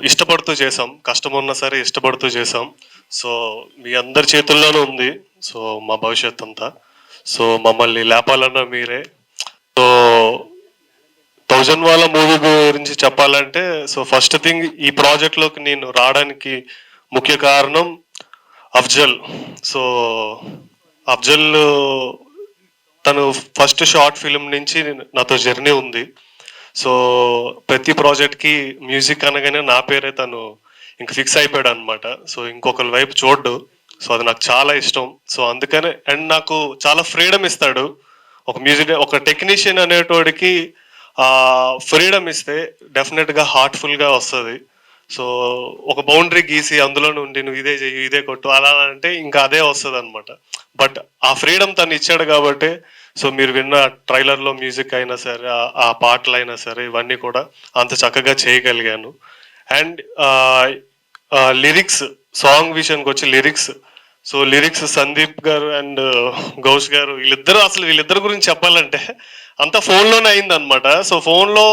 ఇష్టపడుతూ చేసాం, కష్టం ఉన్నా సరే ఇష్టపడుతూ చేసాం. సో మీ అందరి చేతుల్లోనూ ఉంది సో మా భవిష్యత్ అంతా. సో మమ్మల్ని లేపాలన్నా మీరే. సో 1000 వాలా మూవీ గురించి చెప్పాలంటే, సో ఫస్ట్ థింగ్ ఈ ప్రాజెక్ట్లోకి నేను రావడానికి ముఖ్య కారణం అఫ్జల్. సో అఫ్జల్ తను ఫస్ట్ షార్ట్ ఫిల్మ్ నుంచి నాతో జర్నీ ఉంది. సో ప్రతి ప్రాజెక్ట్కి మ్యూజిక్ అనగానే నా పేరే తను ఇంక ఫిక్స్ అయిపోయాడు అనమాట. సో ఇంకొకరి వైపు చూడ్డు. సో అది నాకు చాలా ఇష్టం. సో అందుకనే అండ్ నాకు చాలా ఫ్రీడమ్ ఇస్తాడు. ఒక టెక్నీషియన్ అనేటోడికి ఫ్రీడమ్ ఇస్తే డెఫినెట్గా హార్ట్ఫుల్గా వస్తుంది. సో ఒక బౌండరీ గీసి అందులో నుండి నువ్వు ఇదే చెయ్యి, ఇదే కొట్టు అలా అంటే ఇంకా అదే వస్తుంది అనమాట. బట్ ఆ ఫ్రీడమ్ తను ఇచ్చాడు కాబట్టి సో మీరు విన్న ట్రైలర్లో మ్యూజిక్ అయినా సరే, ఆ పాటలు అయినా సరే, ఇవన్నీ కూడా అంత చక్కగా చేయగలిగాను. అండ్ లిరిక్స్, సాంగ్ విషయానికి వచ్చి లిరిక్స్ సందీప్ గారు అండ్ గౌష్ గారు వీళ్ళిద్దరు గురించి చెప్పాలంటే అంతా ఫోన్లోనే అయింది అనమాట. సో ఫోన్లో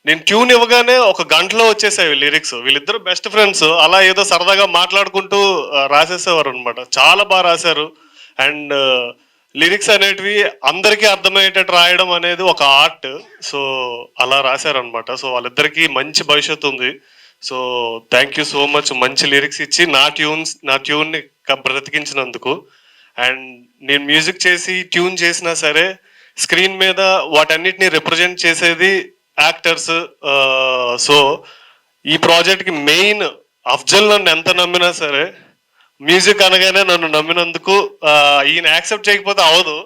నేను ట్యూన్ ఇవ్వగానే 1 గంటలో వచ్చేసాయి లిరిక్స్. వీళ్ళిద్దరు బెస్ట్ ఫ్రెండ్స్, అలా ఏదో సరదాగా మాట్లాడుకుంటూ రాసేసేవారు అనమాట. చాలా బాగా రాశారు. అండ్ లిరిక్స్ అనేటివి అందరికీ అర్థమయ్యేటట్టు రాయడం అనేది ఒక ఆర్ట్. సో అలా రాశారనమాట. సో వాళ్ళిద్దరికీ మంచి భవిష్యత్తు ఉంది. So thank you so much మంచి లిరిక్స్ ఇచ్చి నా ట్యూన్ని బ్రతికించినందుకు. అండ్ నేను మ్యూజిక్ చేసి ట్యూన్ చేసినా సరే స్క్రీన్ మీద వాటన్నిటిని రిప్రజెంట్ చేసేది యాక్టర్స్. సో ఈ ప్రాజెక్ట్కి మెయిన్ అఫ్జల్ నన్ను ఎంత నమ్మినా సరే, మ్యూజిక్ అనగానే నన్ను నమ్మినందుకు ఈయన యాక్సెప్ట్ చేయకపోతే అవదు.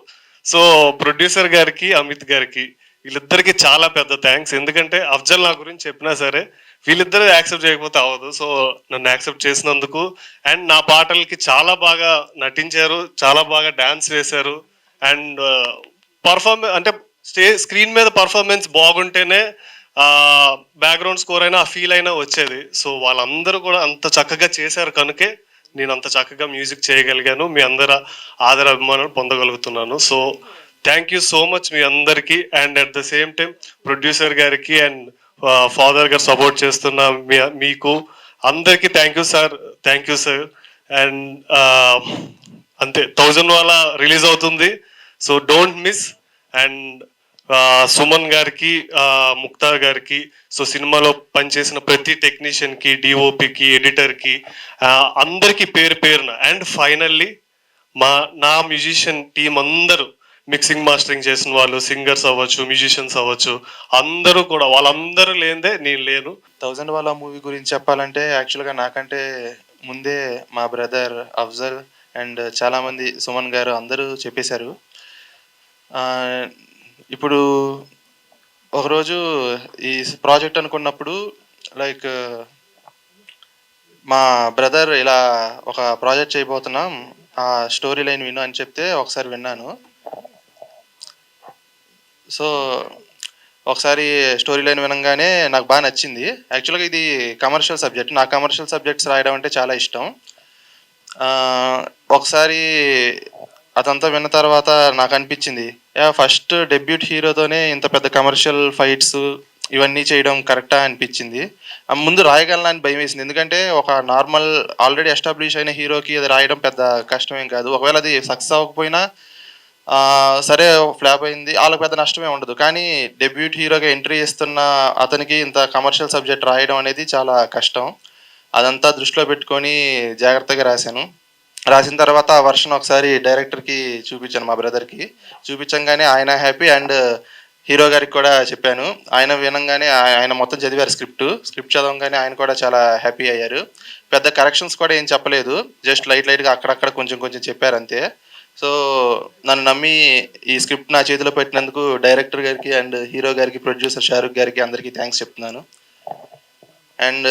సో ప్రొడ్యూసర్ గారికి, అమిత్ గారికి, వీళ్ళిద్దరికి చాలా పెద్ద థ్యాంక్స్. ఎందుకంటే అఫ్జల్ నా గురించి చెప్పినా సరే వీళ్ళిద్దరూ యాక్సెప్ట్ చేయకపోతే అవ్వదు. సో నన్ను యాక్సెప్ట్ చేసినందుకు. అండ్ నా పాటలకి చాలా బాగా నటించారు, చాలా బాగా డాన్స్ వేశారు. అండ్ అంటే స్క్రీన్ మీద పర్ఫార్మెన్స్ బాగుంటేనే బ్యాక్గ్రౌండ్ స్కోర్ అయినా ఆ ఫీల్ అయినా వచ్చేది. సో వాళ్ళందరూ కూడా అంత చక్కగా చేశారు కనుకే నేను అంత చక్కగా మ్యూజిక్ చేయగలిగాను, మీ అందరి ఆదర అభిమానాలు పొందగలుగుతున్నాను. So thank you so much మీ అందరికీ, and at the same time producer గారికి అండ్ ఫాదర్ గారు సపోర్ట్ చేస్తున్న మీకు అందరికీ thank you sir, thank you sir. And అంతే, 1000 వాళ్ళ రిలీజ్ అవుతుంది, so don't miss. And Suman గారికి, ముక్తార్ గారికి, సో సినిమాలో పనిచేసిన ప్రతి టెక్నీషియన్కి, డిఓపికి, ఎడిటర్కి, అందరికీ పేరు పేరున. అండ్ ఫైనల్లీ నా మ్యూజిషియన్ టీం అందరూ, మిక్సింగ్ మాస్టరింగ్ చేసిన వాళ్ళు, సింగర్స్ అవ్వచ్చు, మ్యూజిషియన్స్ అవ్వచ్చు, అందరూ కూడా, వాళ్ళందరూ లేనిదే నేను లేను. 1000 వాళ్ళ మూవీ గురించి చెప్పాలంటే యాక్చువల్గా నాకంటే ముందే మా బ్రదర్ అఫ్జల్ అండ్ చాలామంది సుమన్ గారు అందరూ చెప్పేశారు. ఇప్పుడు ఒకరోజు ఈ ప్రాజెక్ట్ అనుకున్నప్పుడు లైక్ మా బ్రదర్ ఇలా ఒక ప్రాజెక్ట్ చేయబోతున్నాం, ఆ స్టోరీ లైన్ విను అని చెప్తే ఒకసారి విన్నాను. సో ఒకసారి స్టోరీ లైన్ వినగానే నాకు బాగా నచ్చింది. యాక్చువల్గా ఇది కమర్షియల్ సబ్జెక్ట్, నాకు కమర్షియల్ సబ్జెక్ట్స్ రాయడం అంటే చాలా ఇష్టం. ఒకసారి అదంతా విన్న తర్వాత నాకు అనిపించింది, ఫస్ట్ డెబ్యూట్ హీరోతోనే ఇంత పెద్ద కమర్షియల్ ఫైట్స్ ఇవన్నీ చేయడం కరెక్టా అనిపించింది. ముందు రాయగలనా అని భయం వేసింది, ఎందుకంటే ఒక నార్మల్ ఆల్రెడీ ఎస్టాబ్లిష్ అయిన హీరోకి అది రాయడం పెద్ద కష్టమేం కాదు. ఒకవేళ అది సక్సెస్ అవ్వకపోయినా సరే ఫ్లాప్ అయింది, వాళ్ళకి పెద్ద నష్టమే ఉండదు. కానీ డెబ్యూట్ హీరోగా ఎంట్రీ ఇస్తున్న అతనికి ఇంత కమర్షియల్ సబ్జెక్ట్ రాయడం అనేది చాలా కష్టం. అదంతా దృష్టిలో పెట్టుకొని జాగ్రత్తగా రాశాను. రాసిన తర్వాత ఆ వర్షన్ ఒకసారి డైరెక్టర్కి చూపించాను, మా బ్రదర్కి. చూపించంగానే ఆయన హ్యాపీ, అండ్ హీరో గారికి కూడా చెప్పాను. ఆయన వినంగానే ఆయన మొత్తం చదివారు స్క్రిప్ట్ చదవగానే ఆయన కూడా చాలా హ్యాపీ అయ్యారు. పెద్ద కరెక్షన్స్ కూడా ఏం చెప్పలేదు, జస్ట్ లైట్గా అక్కడక్కడ కొంచెం కొంచెం చెప్పారు అంతే. సో నన్ను నమ్మి ఈ స్క్రిప్ట్ నా చేతిలో పెట్టినందుకు డైరెక్టర్ గారికి అండ్ హీరో గారికి, ప్రొడ్యూసర్ షారుఖ్ గారికి అందరికీ థ్యాంక్స్ చెప్తున్నాను. అండ్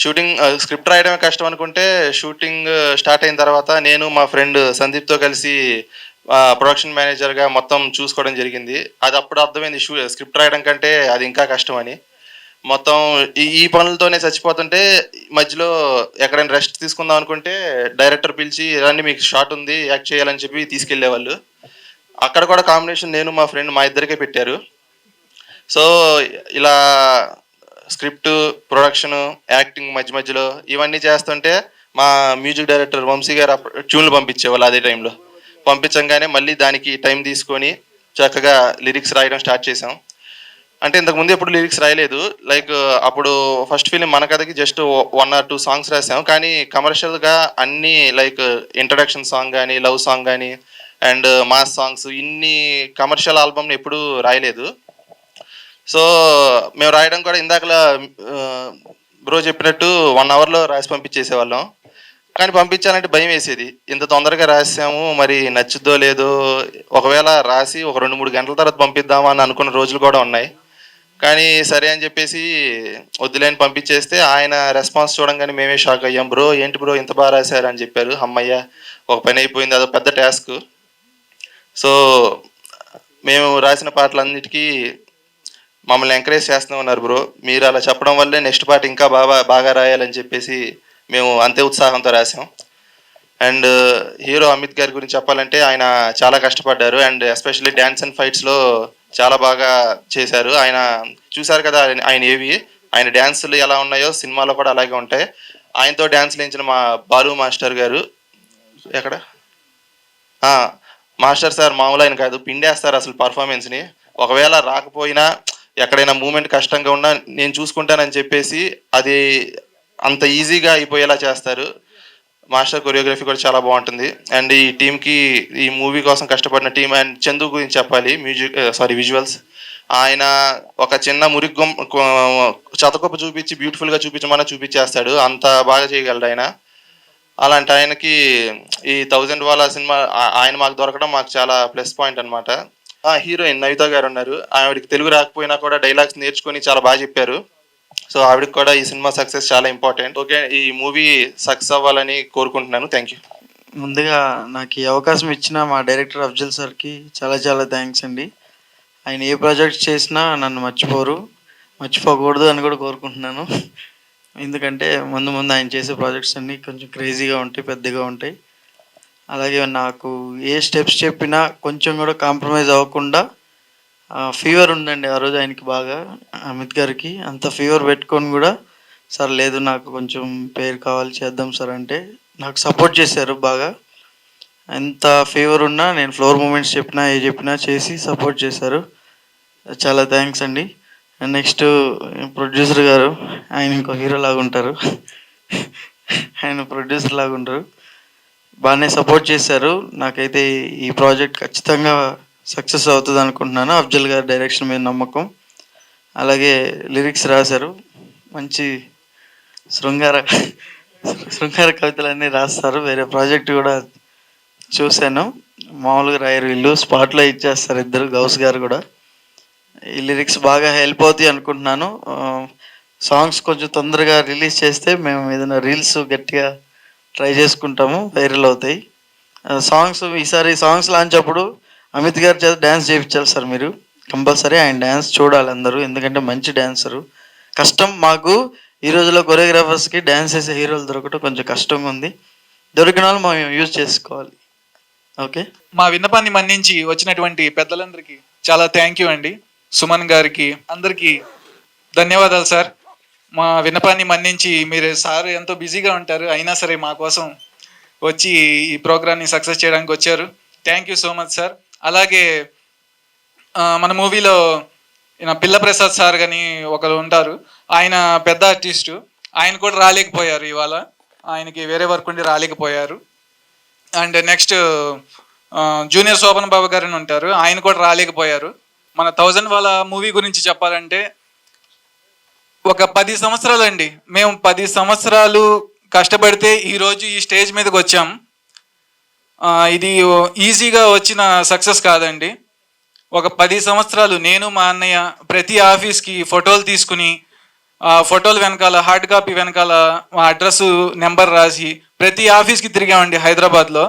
షూటింగ్ స్క్రిప్ట్ రాయడమే కష్టం అనుకుంటే, షూటింగ్ స్టార్ట్ అయిన తర్వాత నేను మా ఫ్రెండ్ సందీప్తో కలిసి ప్రొడక్షన్ మేనేజర్గా మొత్తం చూసుకోవడం జరిగింది. అది అప్పుడు అర్థమైంది స్క్రిప్ట్ రాయడం కంటే అది ఇంకా కష్టం అని. మొత్తం ఈ పనులతోనే చచ్చిపోతుంటే మధ్యలో ఎక్కడైనా రెస్ట్ తీసుకుందాం అనుకుంటే డైరెక్టర్ పిలిచి రండి మీకు షాట్ ఉంది యాక్ట్ చేయాలని చెప్పి తీసుకెళ్లేవాళ్ళు. అక్కడ కూడా కాంబినేషన్ నేను మా ఫ్రెండ్ మా ఇద్దరికే పెట్టారు. సో ఇలా స్క్రిప్ట్, ప్రొడక్షన్, యాక్టింగ్ మధ్యలో ఇవన్నీ చేస్తుంటే మా మ్యూజిక్ డైరెక్టర్ వంశీ గారు ట్యూన్లు పంపించేవాళ్ళు. అదే టైంలో పంపించంగానే మళ్ళీ దానికి టైం తీసుకొని చక్కగా లిరిక్స్ రాయడం స్టార్ట్ చేసాం. అంటే ఇంతకుముందు ఎప్పుడు లిరిక్స్ రాయలేదు. లైక్ అప్పుడు ఫస్ట్ ఫిలిం మన కథకి జస్ట్ 1 or 2 సాంగ్స్ రాసాం. కానీ కమర్షియల్గా అన్నీ లైక్ ఇంట్రడక్షన్ సాంగ్ కానీ, లవ్ సాంగ్ కానీ, అండ్ మాస్ సాంగ్స్, ఇన్ని కమర్షియల్ ఆల్బమ్ని ఎప్పుడు రాయలేదు. సో మేము రాయడం కూడా ఇందాకలా బ్రో చెప్పినట్టు 1 hourలో రాసి పంపించేసేవాళ్ళం. కానీ పంపించాలంటే భయం వేసేది, ఇంత తొందరగా రాసాము మరి నచ్చుద్దో లేదో, ఒకవేళ రాసి ఒక 2-3 గంటల తర్వాత పంపిద్దామా అని అనుకున్న రోజులు కూడా ఉన్నాయి. కానీ సరే అని చెప్పేసి వద్దులేని పంపించేస్తే ఆయన రెస్పాన్స్ చూడంగానే మేమే షాక్ అయ్యాం. బ్రో ఏంటి బ్రో ఇంత బాగా రాశారు అని చెప్పారు. అమ్మయ్య ఒక పని అయిపోయింది, అదొక పెద్ద టాస్క్. సో మేము రాసిన పాటలన్నిటికీ మమ్మల్ని ఎంకరేజ్ చేస్తూనే ఉన్నారు బ్రో. మీరు అలా చెప్పడం వల్లే నెక్స్ట్ పాట ఇంకా బాగా రాయాలని చెప్పేసి మేము అంతే ఉత్సాహంతో రాసాం. అండ్ హీరో అమిత్ గారి గురించి చెప్పాలంటే ఆయన చాలా కష్టపడ్డారు, అండ్ ఎస్పెషల్లీ డ్యాన్స్ అండ్ ఫైట్స్లో చాలా బాగా చేశారు. ఆయన చూశారు కదా ఆయన ఆయన డ్యాన్సులు ఎలా ఉన్నాయో సినిమాలో కూడా అలాగే ఉంటాయి. ఆయనతో డ్యాన్స్లు వేయించిన మా బాలు మాస్టర్ గారు ఎక్కడ మాస్టర్ సార్ మామూలు ఆయన కాదు, పిండేస్తారు అసలు పర్ఫార్మెన్స్ని. ఒకవేళ రాకపోయినా ఎక్కడైనా మూమెంట్ కష్టంగా ఉన్నా నేను చూసుకుంటానని చెప్పేసి అది అంత ఈజీగా అయిపోయేలా చేస్తారు. మాస్టర్ కొరియోగ్రఫీ కూడా చాలా బాగుంటుంది. అండ్ ఈ టీంకి, ఈ మూవీ కోసం కష్టపడిన టీం, అండ్ చందు గురించి చెప్పాలి, విజువల్స్. ఆయన ఒక చిన్న చతకొప్ప చూపించి బ్యూటిఫుల్గా చూపించేస్తాడు, అంత బాగా చేయగలడు ఆయన. అలాంటి ఆయనకి ఈ 1000 వాళ్ళ సినిమా ఆయన మాకు దొరకడం మాకు చాలా ప్లస్ పాయింట్ అనమాట. హీరోయిన్ నవిత గారు ఉన్నారు, ఆవిడకి తెలుగు రాకపోయినా కూడా డైలాగ్స్ నేర్చుకొని చాలా బాగా చెప్పారు. సో ఆవిడకి కూడా ఈ సినిమా సక్సెస్ చాలా ఇంపార్టెంట్. ఓకే, ఈ మూవీ సక్సెస్ అవ్వాలని కోరుకుంటున్నాను. Thank you. ముందుగా నాకు ఈ అవకాశం ఇచ్చిన మా డైరెక్టర్ అఫ్జల్ సార్కి చాలా థ్యాంక్స్ అండి. ఆయన ఏ ప్రాజెక్ట్ చేసినా నన్ను మర్చిపోకూడదు అని కూడా కోరుకుంటున్నాను. ఎందుకంటే ముందు ఆయన చేసే ప్రాజెక్ట్స్ అన్నీ కొంచెం క్రేజీగా ఉంటాయి, పెద్దగా ఉంటాయి. అలాగే నాకు ఏ స్టెప్స్ చెప్పినా కొంచెం కూడా కాంప్రమైజ్ అవ్వకుండా ఫీవర్ ఉందండి ఆ రోజు ఆయనకి బాగా, అమిత్ గారికి. అంత ఫీవర్ పెట్టుకొని కూడా సార్ లేదు నాకు కొంచెం పేరు కావాలి చేద్దాం సార్ అంటే నాకు సపోర్ట్ చేశారు బాగా. ఎంత ఫీవర్ ఉన్నా నేను ఫ్లోర్ మూమెంట్స్ చెప్పినా ఏ చెప్పినా చేసి సపోర్ట్ చేశారు. చాలా థ్యాంక్స్ అండి. నెక్స్ట్ ప్రొడ్యూసర్ గారు, ఆయన ఇంకో హీరో లాగా ఉంటారు. ఆయన ప్రొడ్యూసర్ లాగా ఉంటారు. బాగానే సపోర్ట్ చేశారు. నాకైతే ఈ ప్రాజెక్ట్ ఖచ్చితంగా సక్సెస్ అవుతుంది అనుకుంటున్నాను. అఫ్జల్ గారి డైరెక్షన్ మీద నమ్మకం. అలాగే లిరిక్స్ రాశారు, మంచి శృంగార కవితలన్నీ రాస్తారు. వేరే ప్రాజెక్ట్ కూడా చూశాను, మామూలుగా రాయరు వీళ్ళు, స్పాట్లో ఇచ్చేస్తారు ఇద్దరు, గౌస్ గారు కూడా. ఈ లిరిక్స్ బాగా హెల్ప్ అవుతాయి అనుకుంటున్నాను. సాంగ్స్ కొంచెం తొందరగా రిలీజ్ చేస్తే మేము ఏదైనా రీల్స్ గట్టిగా ట్రై చేసుకుంటాము, వైరల్ అవుతాయి. ఈసారి సాంగ్స్ లాంచ్ అప్పుడు అమిత్ గారి చేత డ్యాన్స్ చేయించాలి సార్ మీరు, కంపల్సరీ ఆయన డ్యాన్స్ చూడాలి అందరూ, ఎందుకంటే మంచి డ్యాన్సరు. కష్టం మాకు ఈ రోజుల్లో కొరియోగ్రాఫర్స్కి డ్యాన్స్ చేసే హీరోలు దొరకటం కొంచెం కష్టంగా ఉంది. దొరికిన వాళ్ళు మేము యూజ్ చేసుకోవాలి. ఓకే, మా విన్నపాన్ని మన్నించి వచ్చినటువంటి పెద్దలందరికీ చాలా థ్యాంక్ యూ అండి. సుమన్ గారికి అందరికీ ధన్యవాదాలు సార్. మా విన్నపాన్ని మన్నించి, మీరు సార్ ఎంతో బిజీగా ఉంటారు అయినా సరే మా కోసం వచ్చి ఈ ప్రోగ్రామ్ని సక్సెస్ చేయడానికి వచ్చారు. Thank you so much sir. అలాగే మన మూవీలో పిల్ల ప్రసాద్ సార్ కానీ ఒకరు ఉంటారు, ఆయన పెద్ద ఆర్టిస్టు, ఆయన కూడా రాలేకపోయారు ఇవాళ, ఆయనకి వేరే వర్క్ ఉండి రాలేకపోయారు. అండ్ నెక్స్ట్ జూనియర్ శోభన్ బాబు గారు అని ఉంటారు, ఆయన కూడా రాలేకపోయారు. మన 1000 వాళ్ళ మూవీ గురించి చెప్పాలంటే ఒక 10 సంవత్సరాలు అండి, మేము 10 సంవత్సరాలు కష్టపడితే ఈరోజు ఈ స్టేజ్ మీదకి వచ్చాం. ఇది ఈజీగా వచ్చిన సక్సెస్ కాదండి. ఒక 10 సంవత్సరాలు నేను మా అన్నయ్య ప్రతి ఆఫీస్కి ఫోటోలు తీసుకుని, ఫోటోలు వెనకాల హార్డ్ కాపీ వెనకాల మా అడ్రస్ నెంబర్ రాసి ప్రతి ఆఫీస్కి తిరిగామండి హైదరాబాద్లో.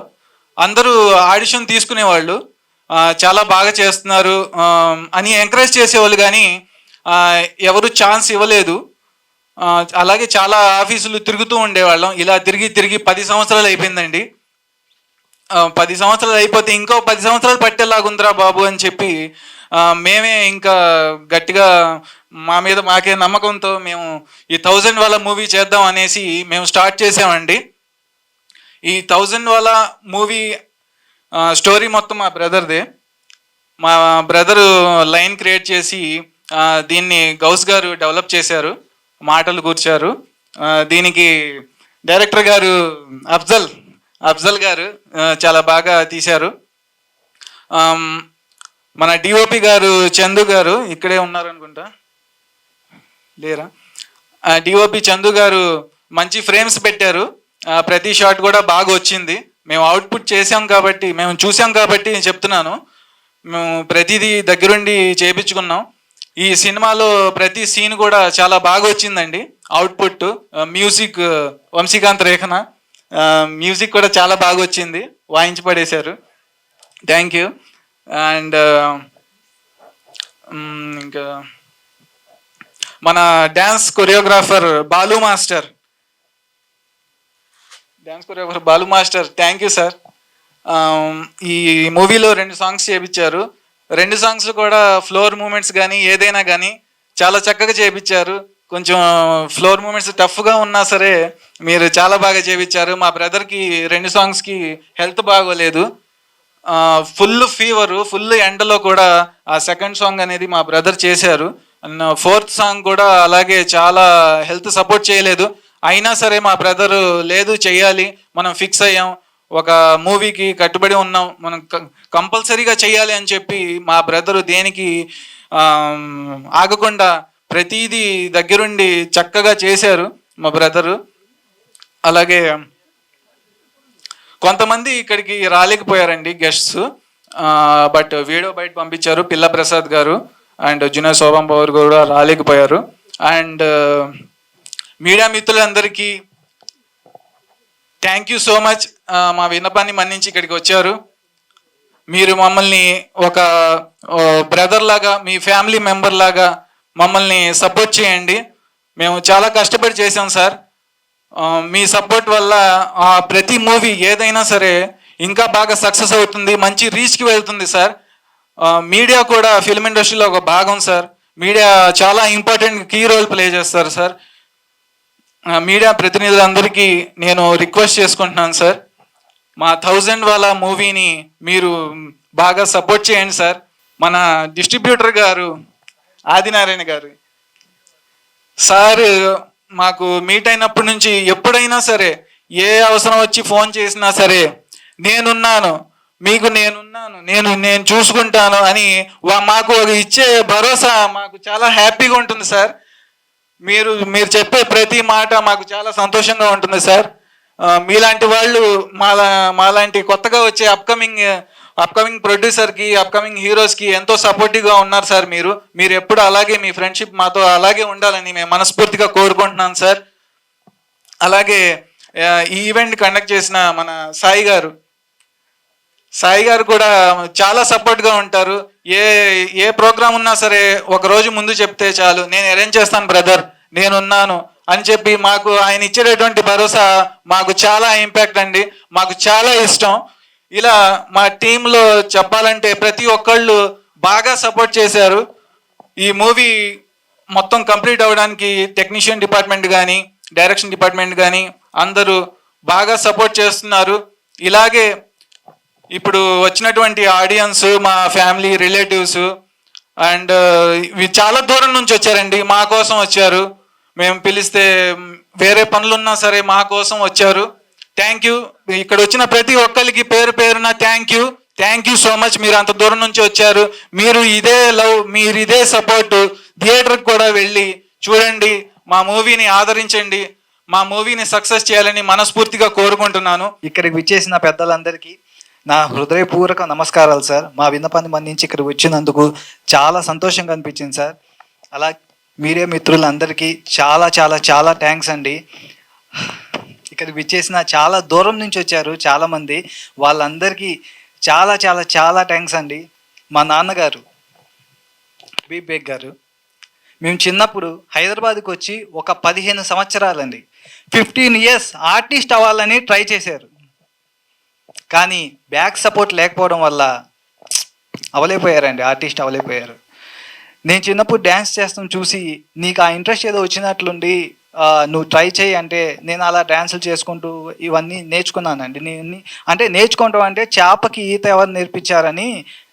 అందరూ ఆడిషన్ తీసుకునేవాళ్ళు, చాలా బాగా చేస్తున్నారు అని ఎంకరేజ్ చేసేవాళ్ళు, కానీ ఎవరు ఛాన్స్ ఇవ్వలేదు. అలాగే చాలా ఆఫీసులు తిరుగుతూ ఉండేవాళ్ళం. ఇలా తిరిగి 10 సంవత్సరాలు అయిపోయిందండి. 10 సంవత్సరాలు అయిపోతే ఇంకో 10 సంవత్సరాలు పట్టేలాగుందిరా బాబు అని చెప్పి మేమే ఇంకా గట్టిగా మా మీద మాకే నమ్మకంతో మేము ఈ 1000 వాళ్ళ మూవీ చేద్దాం అనేసి మేము స్టార్ట్ చేసామండి. ఈ 1000 వాళ్ళ మూవీ స్టోరీ మొత్తం మా బ్రదర్దే. మా బ్రదరు లైన్ క్రియేట్ చేసి దీన్ని గౌస్ గారు డెవలప్ చేశారు, మాటలు కూర్చారు. దీనికి డైరెక్టర్ గారు అఫ్జల్ గారు చాలా బాగా తీశారు. మన డిఓపి గారు చందు గారు ఇక్కడే ఉన్నారు అనుకుంటా, లేరా? డిఓపి చందు గారు మంచి ఫ్రేమ్స్ పెట్టారు, ప్రతి షాట్ కూడా బాగా వచ్చింది. మేము అవుట్పుట్ చేసాం కాబట్టి, మేము చూసాం కాబట్టి చెప్తున్నాను, మేము ప్రతిదీ దగ్గరుండి చేయించుకున్నాం. ఈ సినిమాలో ప్రతి సీన్ కూడా చాలా బాగా వచ్చిందండి అవుట్పుట్. మ్యూజిక్ వంశీకాంత్ రేఖన మ్యూజిక్ కూడా చాలా బాగా వచ్చింది, వాయించి పడేశారు. Thank you. అండ్ ఇంకా మన dance choreographer Balu master thank you sir. ఈ మూవీలో 2 సాంగ్స్ చేయించారు. 2 సాంగ్స్ కూడా ఫ్లోర్ మూమెంట్స్ కానీ ఏదైనా కానీ చాలా చక్కగా చేయించారు. కొంచెం ఫ్లోర్ మూమెంట్స్ టఫ్గా ఉన్నా సరే మీరు చాలా బాగా చేయించారు. మా బ్రదర్కి 2 సాంగ్స్కి హెల్త్ బాగోలేదు, ఫుల్ ఫీవరు, ఫుల్ ఎండలో కూడా ఆ సెకండ్ సాంగ్ అనేది మా బ్రదర్ చేశారు. 4th సాంగ్ కూడా అలాగే చాలా హెల్త్ సపోర్ట్ చేయలేదు. అయినా సరే మా బ్రదరు లేదు చెయ్యాలి, మనం ఫిక్స్ అయ్యాం, ఒక మూవీకి కట్టుబడి ఉన్నాం, మనం కంపల్సరీగా చెయ్యాలి అని చెప్పి మా బ్రదరు దేనికి ఆగకుండా ప్రతిదీ దగ్గరుండి చక్కగా చేశారు మా బ్రదరు. అలాగే కొంతమంది ఇక్కడికి రాలేకపోయారండి గెస్ట్స్, బట్ వీడియో బయట పంపించారు. పిల్ల ప్రసాద్ గారు అండ్ జూనియర్ శోభన్ బాబు కూడా రాలేకపోయారు. అండ్ మీడియా మిత్రులందరికీ థ్యాంక్ యూ సో మచ్. మా విన్నపాన్ని మన్నించి ఇక్కడికి వచ్చారు. మీరు మమ్మల్ని ఒక బ్రదర్ లాగా, మీ ఫ్యామిలీ మెంబర్ లాగా మమ్మల్ని సపోర్ట్ చేయండి. మేము చాలా కష్టపడి చేసాం సార్. మీ సపోర్ట్ వల్ల ప్రతి మూవీ ఏదైనా సరే ఇంకా బాగా సక్సెస్ అవుతుంది, మంచి రీచ్కి వెళ్తుంది సార్. మీడియా కూడా ఫిల్మ్ ఇండస్ట్రీలో ఒక భాగం సార్. మీడియా చాలా ఇంపార్టెంట్ కీ రోల్ ప్లే చేస్తారు సార్. మీడియా ప్రతినిధులందరికీ నేను రిక్వెస్ట్ చేసుకుంటున్నాను సార్, మా 1000 వాళ్ళ మూవీని మీరు బాగా సపోర్ట్ చేయండి సార్. మన డిస్ట్రిబ్యూటర్ గారు ఆదినారాయణ గారు సార్ మాకు మీట్ అయినప్పటి నుంచి ఎప్పుడైనా సరే ఏ అవసరం వచ్చి ఫోన్ చేసినా సరే నేనున్నాను, మీకు నేను చూసుకుంటాను అని మాకు ఇచ్చే భరోసా మాకు చాలా హ్యాపీగా ఉంటుంది సార్. మీరు చెప్పే ప్రతి మాట మాకు చాలా సంతోషంగా ఉంటుంది సార్. మీలాంటి వాళ్ళు మాలాంటి కొత్తగా వచ్చే అప్కమింగ్ ప్రొడ్యూసర్కి, అప్కమింగ్ హీరోస్కి ఎంతో సపోర్టివ్గా ఉన్నారు సార్. మీరు ఎప్పుడు అలాగే మీ ఫ్రెండ్షిప్ మాతో అలాగే ఉండాలని మేము మనస్ఫూర్తిగా కోరుకుంటున్నాను సార్. అలాగే ఈ ఈవెంట్ కండక్ట్ చేసిన మన సాయి గారు కూడా చాలా సపోర్ట్గా ఉంటారు. ఏ ప్రోగ్రామ్ ఉన్నా సరే ఒక రోజు ముందు చెప్తే చాలు, నేను అరేంజ్ చేస్తాను బ్రదర్, నేనున్నాను అని చెప్పి మాకు ఆయన ఇచ్చేటటువంటి భరోసా మాకు చాలా ఇంపాక్ట్ అండి, మాకు చాలా ఇష్టం. ఇలా మా టీంలో చెప్పాలంటే ప్రతి ఒక్కళ్ళు బాగా సపోర్ట్ చేశారు. ఈ మూవీ మొత్తం కంప్లీట్ అవ్వడానికి టెక్నీషియన్ డిపార్ట్మెంట్ కానీ, డైరెక్షన్ డిపార్ట్మెంట్ కానీ అందరూ బాగా సపోర్ట్ చేస్తున్నారు. ఇలాగే ఇప్పుడు వచ్చినటువంటి ఆడియన్స్, మా ఫ్యామిలీ రిలేటివ్స్ అండ్ చాలా దూరం నుంచి వచ్చారండి, మా కోసం వచ్చారు. మేము పిలిస్తే వేరే పనులున్నా సరే మా కోసం వచ్చారు. Thank you. ఇక్కడ వచ్చిన ప్రతి ఒక్కరికి పేరు పేరున థ్యాంక్ యూ సో మచ్. మీరు అంత దూరం నుంచి వచ్చారు, మీరు ఇదే లవ్, మీరు ఇదే సపోర్ట్. థియేటర్కి కూడా వెళ్ళి చూడండి, మా మూవీని ఆదరించండి, మా మూవీని సక్సెస్ చేయాలని మనస్ఫూర్తిగా కోరుకుంటున్నాను. ఇక్కడికి విచ్చేసిన పెద్దలందరికీ నా హృదయపూర్వక నమస్కారాలు సార్. మా విన్నపాన్ని మన్నించి ఇక్కడికి వచ్చినందుకు చాలా సంతోషంగా అనిపించింది సార్. అలా మీడియా మిత్రులందరికీ చాలా చాలా చాలా థ్యాంక్స్ అండి. ఇక్కడికి విచ్చేసిన చాలా దూరం నుంచి వచ్చారు చాలామంది, వాళ్ళందరికీ చాలా చాలా చాలా థ్యాంక్స్ అండి. మా నాన్నగారు బేగ్ గారు మేము చిన్నప్పుడు హైదరాబాద్కి వచ్చి ఒక 15 సంవత్సరాలండి, 15 years ఆర్టిస్ట్ అవ్వాలని ట్రై చేశారు. కానీ బ్యాక్ సపోర్ట్ లేకపోవడం వల్ల అవలేకపోయారండి, ఆర్టిస్ట్ అవలేకపోయారు. నేను చిన్నప్పుడు డ్యాన్స్ చేస్తాం చూసి నీకు ఆ ఇంట్రెస్ట్ ఏదో వచ్చినట్లుండి నువ్వు ట్రై చేయి అంటే నేను అలా డ్యాన్సులు చేసుకుంటూ ఇవన్నీ నేర్చుకున్నానండి. అంటే నేర్చుకుంటాం అంటే చేపకి ఈత ఎవరు నేర్పించారని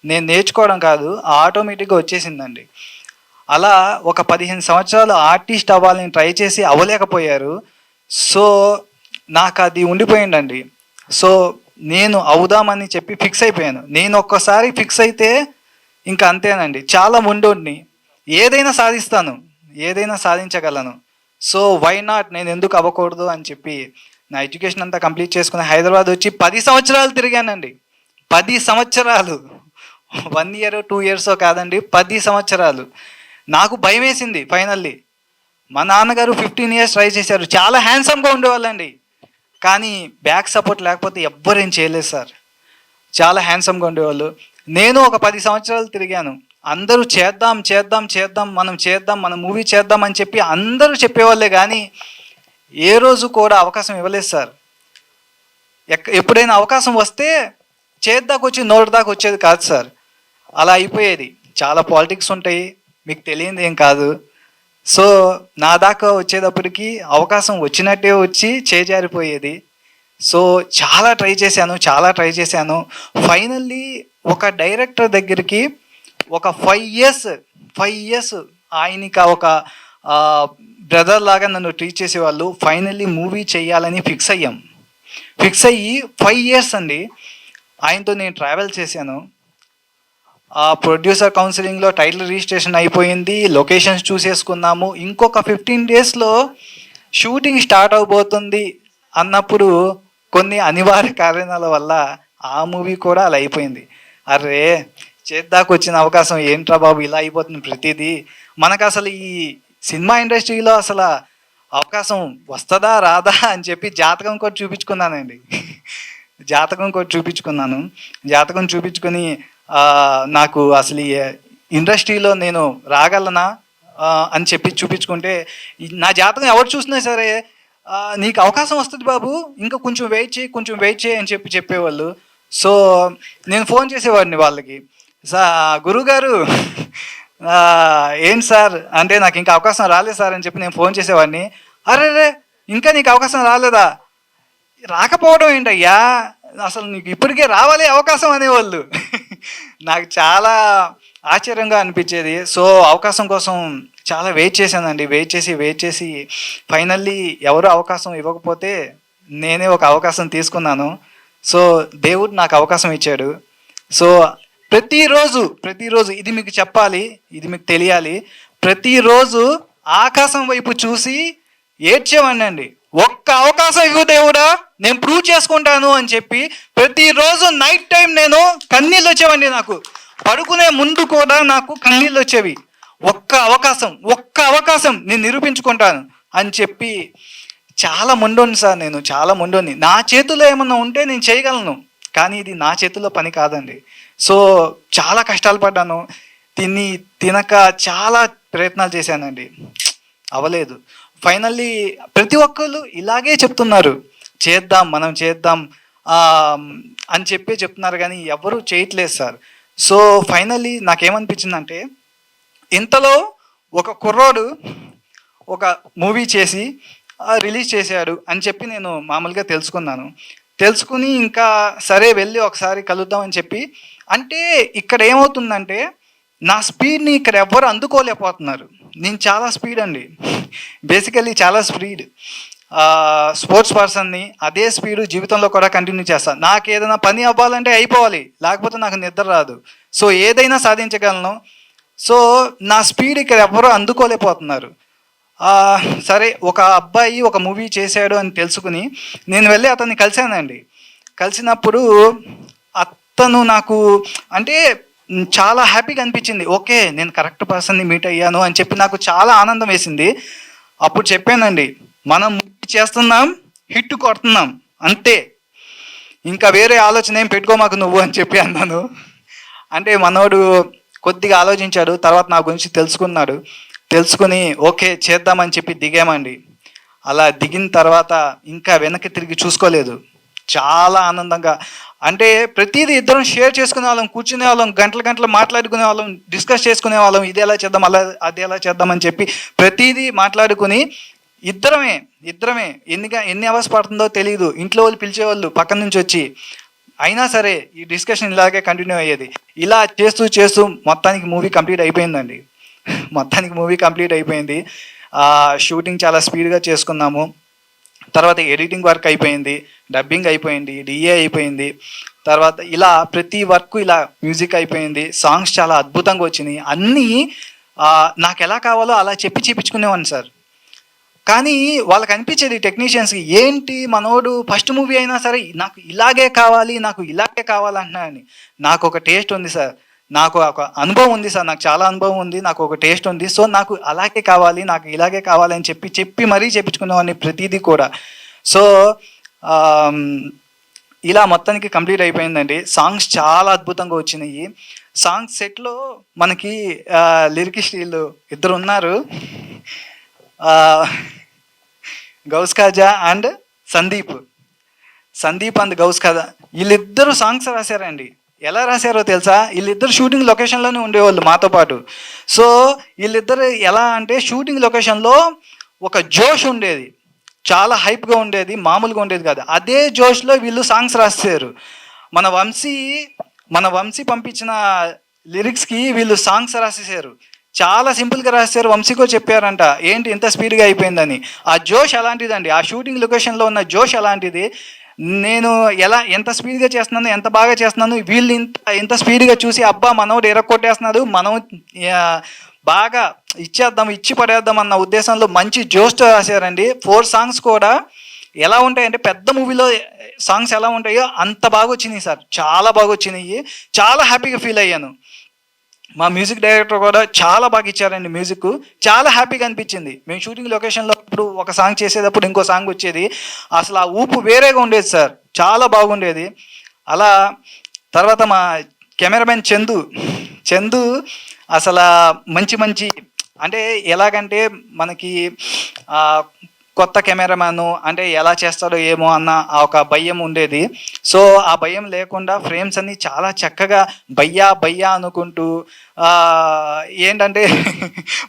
నేను నేర్చుకోవడం కాదు, ఆటోమేటిక్గా వచ్చేసిందండి. అలా ఒక 15 సంవత్సరాలు ఆర్టిస్ట్ అవ్వాలని ట్రై చేసి అవ్వలేకపోయారు. సో నాకు అది ఉండిపోయిందండి. సో నేను అవుదామని చెప్పి ఫిక్స్ అయిపోయాను. నేను ఒక్కసారి ఫిక్స్ అయితే ఇంకా అంతేనండి, చాలా ముండోడిని, ఏదైనా సాధిస్తాను, ఏదైనా సాధించగలను. సో వై నాట్, నేను ఎందుకు అవ్వకూడదు అని చెప్పి నా ఎడ్యుకేషన్ అంతా కంప్లీట్ చేసుకుని హైదరాబాద్ వచ్చి 10 సంవత్సరాలు తిరిగానండి. 10 సంవత్సరాలు, 1 year 2 years కాదండి, 10 సంవత్సరాలు. నాకు భయం వేసింది ఫైనల్లీ. మా నాన్నగారు 15 years ట్రై చేశారు, చాలా హ్యాండ్సమ్గా ఉండేవాళ్ళండి. కానీ బ్యాక్ సపోర్ట్ లేకపోతే ఎవ్వరేం చేయలేదు సార్, చాలా హ్యాండ్సమ్గా ఉండేవాళ్ళు. నేను ఒక 10 సంవత్సరాలు తిరిగాను. అందరూ చేద్దాం చేద్దాం చేద్దాం, మన మూవీ చేద్దాం అని చెప్పి అందరూ చెప్పేవాళ్ళే, కానీ ఏ రోజు కూడా అవకాశం ఇవ్వలేదు సార్. ఎప్పుడైనా అవకాశం వస్తే చేద్దాకొచ్చి నోటి దాకా వచ్చేది కాదు సార్, అలా అయిపోయేది. చాలా పాలిటిక్స్ ఉంటాయి, మీకు తెలియదు ఏం కాదు. సో నా దాకా వచ్చేటప్పటికి అవకాశం వచ్చినట్టే వచ్చి చేజారిపోయేది. సో చాలా ట్రై చేశాను. ఫైనల్లీ ఒక డైరెక్టర్ దగ్గరికి ఒక 5 years ఆయనకి ఒక బ్రదర్ లాగా నన్ను ట్రీట్ చేసేవాళ్ళు. ఫైనల్లీ మూవీ చేయాలని ఫిక్స్ అయ్యి 5 years అండి ఆయనతో నేను ట్రావెల్ చేశాను. ఆ ప్రొడ్యూసర్ కౌన్సిలింగ్లో టైటిల్ రిజిస్ట్రేషన్ అయిపోయింది, లొకేషన్స్ చూసేసుకున్నాము. ఇంకొక 15 daysలో షూటింగ్ స్టార్ట్ అవబోతుంది అన్నప్పుడు కొన్ని అనివార్య కారణాల వల్ల ఆ మూవీ కూడా అలా అయిపోయింది. అరే చేద్దాకు వచ్చిన అవకాశం ఏంట్రా బాబు ఇలా అయిపోతుంది ప్రతిదీ. మనకు అసలు ఈ సినిమా ఇండస్ట్రీలో అసలు అవకాశం వస్తుందా రాదా అని చెప్పి జాతకం కూడా చూపించుకున్నానండి. జాతకం చూపించుకొని నాకు అసలు ఈ ఇండస్ట్రీలో నేను రాగలనా అని చెప్పి చూపించుకుంటే నా జాతకం ఎవరు చూసినా సరే నీకు అవకాశం వస్తుంది బాబు, ఇంకా కొంచెం వెయిట్ చేయి అని చెప్పేవాళ్ళు. సో నేను ఫోన్ చేసేవాడిని వాళ్ళకి, గురుగారు ఏంటి సార్ అంటే నాకు ఇంకా అవకాశం రాలేదు సార్ అని చెప్పి నేను ఫోన్ చేసేవాడిని. అరే రే ఇంకా నీకు అవకాశం రాలేదా, రాకపోవడం ఏంటయ్యా, అసలు నీకు ఇప్పటికే రావాలి అవకాశం అనేవాళ్ళు. నాకు చాలా ఆశ్చర్యంగా అనిపించేది. సో అవకాశం కోసం చాలా వెయిట్ చేశానండి, వెయిట్ చేసి ఫైనల్లీ ఎవరు అవకాశం ఇవ్వకపోతే నేనే ఒక అవకాశం తీసుకున్నాను. సో దేవుడు నాకు అవకాశం ఇచ్చాడు. సో ప్రతిరోజు ఇది మీకు చెప్పాలి, ఇది మీకు తెలియాలి, ప్రతిరోజు ఆకాశం వైపు చూసి ఏడ్చేవాడిని అండి. ఒక్క అవకాశం ఇవ్వు దేవుడా, నేను ప్రూవ్ చేసుకుంటాను అని చెప్పి ప్రతిరోజు నైట్ టైం నేను కన్నీళ్ళు వచ్చేవండి. నాకు పడుకునే ముందు కూడా నాకు కన్నీళ్ళు వచ్చేవి. ఒక్క అవకాశం నేను నిరూపించుకుంటాను అని చెప్పి. చాలా మొండోని సార్, నేను చాలా మొండోని. నా చేతిలో ఏమన్నా ఉంటే నేను చేయగలను, కానీ ఇది నా చేతిలో పని కాదండి. సో చాలా కష్టాలు పడ్డాను, తినక చాలా ప్రయత్నాలు చేశానండి, అవ్వలేదు. ఫైనల్లీ ప్రతి ఒక్కళ్ళు ఇలాగే చెప్తున్నారు, మనం చేద్దాం అని చెప్తున్నారు, కానీ ఎవరు చేయట్లేదు సార్. సో ఫైనల్లీ నాకేమనిపించిందంటే, ఇంతలో ఒక కుర్రోడు ఒక మూవీ చేసి రిలీజ్ చేశాడు అని చెప్పి నేను మామూలుగా తెలుసుకుని ఇంకా సరే వెళ్ళి ఒకసారి కలుద్దాం అని చెప్పి. అంటే ఇక్కడ ఏమవుతుందంటే, నా స్పీడ్ని ఇక్కడ ఎవ్వరు అందుకోలేకపోతున్నారు. నేను చాలా స్పీడ్ అండి, బేసికల్లీ చాలా స్పీడ్, స్పోర్ట్స్ పర్సన్ని. అదే స్పీడ్ జీవితంలో కూడా కంటిన్యూ చేస్తాను. నాకు ఏదైనా పని అవ్వాలంటే అయిపోవాలి, లేకపోతే నాకు నిద్ర రాదు. సో ఏదైనా సాధించగలను. సో నా స్పీడ్ ఇక్కడ ఎవ్వరూ అందుకోలేకపోతున్నారు. సరే ఒక అబ్బాయి ఒక మూవీ చేశాడు అని తెలుసుకుని నేను వెళ్ళి అతన్ని కలిశానండి. కలిసినప్పుడు అతను నాకు అంటే చాలా హ్యాపీగా అనిపించింది. ఓకే, నేను కరెక్ట్ పర్సన్ని మీట్ అయ్యాను అని చెప్పి నాకు చాలా ఆనందం వేసింది. అప్పుడు చెప్పానండి, మనం మూవీ చేస్తున్నాం, హిట్ కొడుతున్నాం, అంతే, ఇంకా వేరే ఆలోచన ఏం పెట్టుకోమాకు నువ్వు అని చెప్పి అన్నాను. అంటే మనోడు కొద్దిగా ఆలోచించాడు, తర్వాత నా గురించి తెలుసుకుని ఓకే చేద్దామని చెప్పి దిగామండి. అలా దిగిన తర్వాత ఇంకా వెనక్కి తిరిగి చూసుకోలేదు. చాలా ఆనందంగా, అంటే ప్రతిదీ ఇద్దరం షేర్ చేసుకునే వాళ్ళం, కూర్చునే వాళ్ళం, గంటలు మాట్లాడుకునే వాళ్ళం, డిస్కస్ చేసుకునే వాళ్ళం, ఇది ఎలా చేద్దాం అది ఎలా చేద్దామని చెప్పి ప్రతిదీ మాట్లాడుకుని ఇద్దరమే ఎన్ని అవర్స్ పడుతుందో తెలియదు. ఇంట్లో వాళ్ళు పిలిచేవాళ్ళు పక్కన నుంచి వచ్చి, అయినా సరే ఈ డిస్కషన్ ఇలాగే కంటిన్యూ అయ్యేది. ఇలా చేస్తూ మొత్తానికి మూవీ కంప్లీట్ అయిపోయిందండి. షూటింగ్ చాలా స్పీడ్గా చేసుకున్నాము. తర్వాత ఎడిటింగ్ వర్క్ అయిపోయింది, డబ్బింగ్ అయిపోయింది, డిఏ అయిపోయింది. తర్వాత ఇలా ప్రతి వర్క్, ఇలా మ్యూజిక్ అయిపోయింది, సాంగ్స్ చాలా అద్భుతంగా వచ్చినాయి. అన్నీ నాకు ఎలా కావాలో అలా చేపించుకునేవాడిని సార్. కానీ వాళ్ళకి అనిపించేది టెక్నీషియన్స్కి, ఏంటి మనోడు ఫస్ట్ మూవీ అయినా సరే నాకు ఇలాగే కావాలంటున్నాడని. నాకు ఒక టేస్ట్ ఉంది సార్, నాకు ఒక అనుభవం ఉంది సార్, నాకు చాలా అనుభవం ఉంది, నాకు ఒక టేస్ట్ ఉంది. సో నాకు అలాగే కావాలి, నాకు ఇలాగే కావాలి అని చెప్పి మరీ చెప్పించుకునేవాడిని ప్రతిదీ కూడా. సో ఇలా మొత్తానికి కంప్లీట్ అయిపోయిందండి. సాంగ్స్ చాలా అద్భుతంగా వచ్చినాయి. సాంగ్స్ సెట్లో మనకి లిరికిస్టులు ఇద్దరు ఉన్నారు, గౌస్ ఖాజా అండ్ సందీప్ అండ్ గౌస్ ఖాజా. వీళ్ళిద్దరూ సాంగ్స్ రాశారండి. ఎలా రాశారో తెలుసా? వీళ్ళిద్దరు షూటింగ్ లొకేషన్లోనే ఉండేవాళ్ళు మాతో పాటు. సో వీళ్ళిద్దరు ఎలా అంటే, షూటింగ్ లొకేషన్లో ఒక జోష్ ఉండేది, చాలా హైప్గా ఉండేది, మామూలుగా ఉండేది కాదు. అదే జోష్లో వీళ్ళు సాంగ్స్ రాశారు. మన వంశీ పంపించిన లిరిక్స్కి వీళ్ళు సాంగ్స్ రాసేసారు. చాలా సింపుల్గా రాశారు. వంశీకో చెప్పారంట, ఏంటి ఇంత స్పీడ్గా అయిపోయిందని. ఆ జోష్ అలాంటిదండి, ఆ షూటింగ్ లొకేషన్లో ఉన్న జోష్ అలాంటిది. నేను ఎంత స్పీడ్గా చేస్తున్నాను, ఎంత బాగా చేస్తున్నాను, వీళ్ళు ఇంత స్పీడ్గా చూసి అబ్బా మనోడు ఎరక్కొట్టేస్తున్నాడు, మనం బాగా ఇచ్చి పడేద్దాం అన్న ఉద్దేశంలో మంచి జోష్తో రాశారండి. 4 సాంగ్స్ కూడా ఎలా ఉంటాయంటే, పెద్ద మూవీలో సాంగ్స్ ఎలా ఉంటాయో అంత బాగా వచ్చినాయి సార్, చాలా బాగా వచ్చినాయి. చాలా హ్యాపీగా ఫీల్ అయ్యాను. మా మ్యూజిక్ డైరెక్టర్ కూడా చాలా బాగా ఇచ్చారండి మ్యూజిక్, చాలా హ్యాపీగా అనిపించింది. మేము షూటింగ్ లొకేషన్లో ఇప్పుడు ఒక సాంగ్ చేసేటప్పుడు ఇంకో సాంగ్ వచ్చేది, అసలు ఆ ఊపు వేరేగా ఉండేది సార్, చాలా బాగుండేది. అలా తర్వాత మా కెమెరామెన్ చందు అసలు మంచి అంటే ఎలాగంటే, మనకి కొత్త కెమెరామ్యాను అంటే ఎలా చేస్తాడో ఏమో అన్న ఆ ఒక భయం ఉండేది. సో ఆ భయం లేకుండా ఫ్రేమ్స్ అన్ని చాలా చక్కగా భయ్యా భయ్యా అనుకుంటూ ఏంటంటే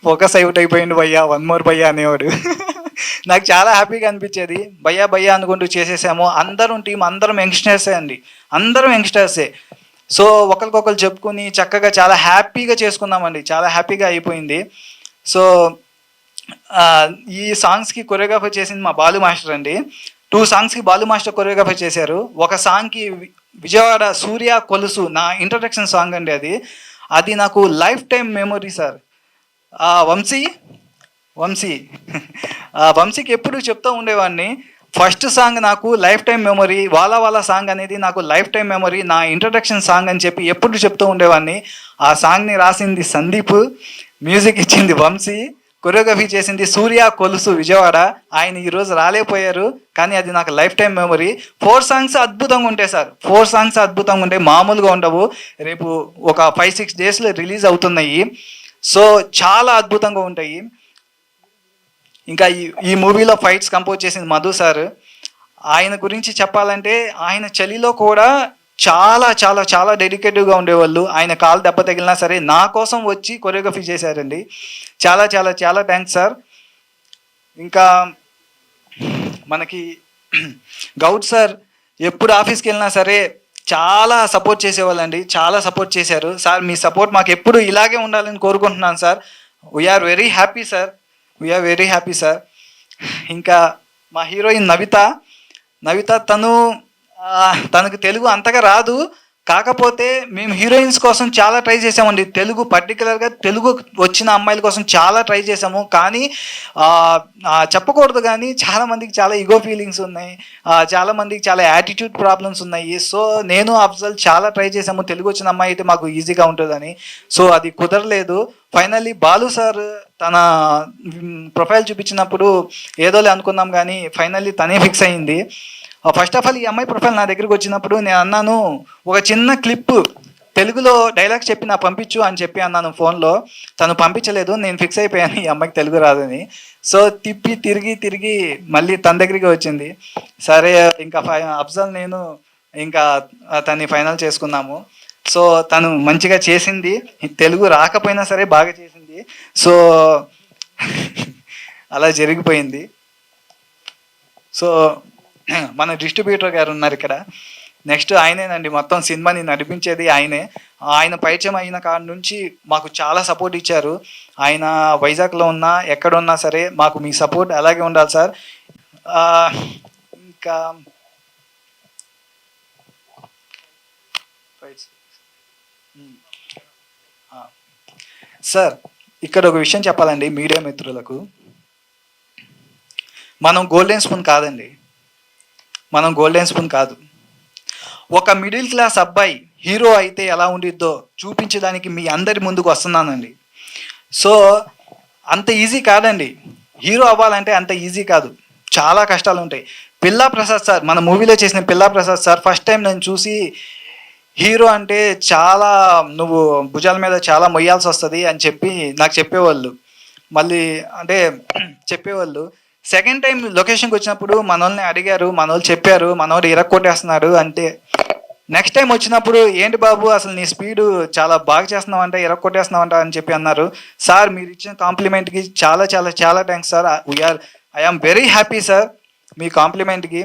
ఫోకస్ అవుట్ అయిపోయింది భయ్యా, వన్ మోర్ భయ్యా అనేవాడు. నాకు చాలా హ్యాపీగా అనిపించేది. భయ్యా భయ్యా అనుకుంటూ చేసేసాము. అందరం టీం అందరం యంగ్స్టర్సే అండి, అందరం యంగ్స్టర్సే. సో ఒకరికొకరు చెప్పుకుని చక్కగా చాలా హ్యాపీగా చేసుకున్నామండి, చాలా హ్యాపీగా అయిపోయింది. సో ఈ సాంగ్స్కి కొరియోగ్రఫీ చేసింది మా బాలు మాస్టర్ అండి. 2 సాంగ్స్కి బాలు మాస్టర్ కొరియోగ్రఫీ చేశారు. ఒక సాంగ్కి విజయవాడ సూర్య కొలుసు నా ఇంట్రడక్షన్ సాంగ్ అండి. అది నాకు లైఫ్ టైం మెమొరీ సార్. వంశీకి ఎప్పుడు చెప్తూ ఉండేవాడిని, ఫస్ట్ సాంగ్ నాకు లైఫ్ టైం మెమొరీ, వాళ్ళ సాంగ్ అనేది నాకు లైఫ్ టైం మెమొరీ, నా ఇంట్రడక్షన్ సాంగ్ అని చెప్పి ఎప్పుడు చెప్తూ ఉండేవాడిని. ఆ సాంగ్ని రాసింది సందీప్, మ్యూజిక్ ఇచ్చింది వంశీ, కొరియోగ్రఫీ చేసింది సూర్య కొలుసు విజయవాడ. ఆయన ఈరోజు రాలేకపోయారు, కానీ అది నాకు లైఫ్ టైం మెమొరీ. 4 సాంగ్స్ అద్భుతంగా ఉంటాయి సార్, 4 సాంగ్స్ అద్భుతంగా ఉంటాయి, మామూలుగా ఉండవు. రేపు ఒక 5-6 డేస్లో రిలీజ్ అవుతున్నాయి. సో చాలా అద్భుతంగా ఉంటాయి. ఇంకా ఈ మూవీలో ఫైట్స్ కంపోజ్ చేసింది మధు సార్. ఆయన గురించి చెప్పాలంటే ఆయన చలిలో కూడా చాలా చాలా చాలా డెడికేటివ్గా ఉండేవాళ్ళు. ఆయన కాలు దెబ్బ తగిలినా సరే నా కోసం వచ్చి కొరియోగ్రఫీ చేశారండి. చాలా చాలా చాలా థ్యాంక్స్ సార్. ఇంకా మనకి గౌడ్ సార్ ఎప్పుడు ఆఫీస్కి వెళ్ళినా సరే చాలా సపోర్ట్ చేసేవాళ్ళండి, చాలా సపోర్ట్ చేశారు. సార్ మీ సపోర్ట్ మాకు ఎప్పుడు ఇలాగే ఉండాలని కోరుకుంటున్నాను sir. We are very happy sir, we are very happy sir. ఇంకా మా హీరోయిన్ నవిత తనకు తెలుగు అంతగా రాదు, కాకపోతే మేము హీరోయిన్స్ కోసం చాలా ట్రై చేసామండి. పర్టికులర్గా తెలుగు వచ్చిన అమ్మాయిల కోసం చాలా ట్రై చేసాము. కానీ చెప్పకూడదు, కానీ చాలామందికి చాలా ఈగో ఫీలింగ్స్ ఉన్నాయి, చాలామందికి చాలా యాటిట్యూడ్ ప్రాబ్లమ్స్ ఉన్నాయి. సో నేను అఫ్జల్ చాలా ట్రై చేసాము, తెలుగు వచ్చిన అమ్మాయి అయితే మాకు ఈజీగా ఉంటుందని. సో అది కుదరలేదు. ఫైనల్లీ బాలు సార్ తన ప్రొఫైల్ చూపించినప్పుడు ఏదోలే అనుకున్నాం, కానీ ఫైనల్లీ తనే ఫిక్స్ అయింది. ఫస్ట్ ఆఫ్ ఆల్ ఈ అమ్మాయి ప్రొఫైల్ నా దగ్గరికి వచ్చినప్పుడు నేను అన్నాను, ఒక చిన్న క్లిప్ తెలుగులో డైలాగ్స్ చెప్పి నాకు పంపించు అని చెప్పి అన్నాను ఫోన్లో. తను పంపించలేదు, నేను ఫిక్స్ అయిపోయాను ఈ అమ్మాయికి తెలుగు రాదని. సో తిరిగి మళ్ళీ తన దగ్గరికి వచ్చింది. సరే ఇంకా అఫ్జల్ నేను ఇంకా తన్ని ఫైనల్ చేసుకున్నాము. సో తను మంచిగా చేసింది, తెలుగు రాకపోయినా సరే బాగా చేసింది. సో అలా జరిగిపోయింది. సో మన డిస్ట్రిబ్యూటర్ గారు ఉన్నారు ఇక్కడ, నెక్స్ట్ ఆయనేనండి మొత్తం సినిమాని నడిపించేది ఆయనే. ఆయన పరిచయం అయిన కాడ నుంచి మాకు చాలా సపోర్ట్ ఇచ్చారు. ఆయన వైజాగ్లో ఉన్నా ఎక్కడున్నా సరే మాకు మీ సపోర్ట్ అలాగే ఉండాలి సార్. ఇంకా సార్ ఇక్కడ ఒక విషయం చెప్పాలండి మీడియా మిత్రులకు. మనం గోల్డెన్ స్పూన్ కాదండి, మనం గోల్డెన్ స్పూన్ కాదు. ఒక మిడిల్ క్లాస్ అబ్బాయి హీరో అయితే ఎలా ఉండిద్దో చూపించడానికి మీ అందరి ముందుకు వస్తున్నానండి. సో అంత ఈజీ కాదండి, హీరో అవ్వాలంటే అంత ఈజీ కాదు, చాలా కష్టాలు ఉంటాయి. పిల్లా ప్రసాద్ సార్, మన మూవీలో చేసిన పిల్లా ప్రసాద్ సార్ ఫస్ట్ టైం నేను చూసి హీరో అంటే చాలా నువ్వు భుజాల మీద చాలా మొయ్యాల్సి వస్తుంది అని చెప్పి నాకు చెప్పేవాళ్ళు. మళ్ళీ అంటే చెప్పేవాళ్ళు. సెకండ్ టైం లొకేషన్కి వచ్చినప్పుడు మనోళ్ళని అడిగారు, మనోళ్ళు చెప్పారు మనోడు ఇరక్కొట్టేస్తున్నాడు అంటే. నెక్స్ట్ టైం వచ్చినప్పుడు ఏంటి బాబు అసలు నీ స్పీడు చాలా బాగా చేస్తున్నావంట, ఇరక్కొట్టేస్తున్నావంట అని చెప్పి అన్నారు. సార్ మీరు ఇచ్చిన కాంప్లిమెంట్కి చాలా చాలా చాలా thanks sir. I am very happy sir మీ కాంప్లిమెంట్కి.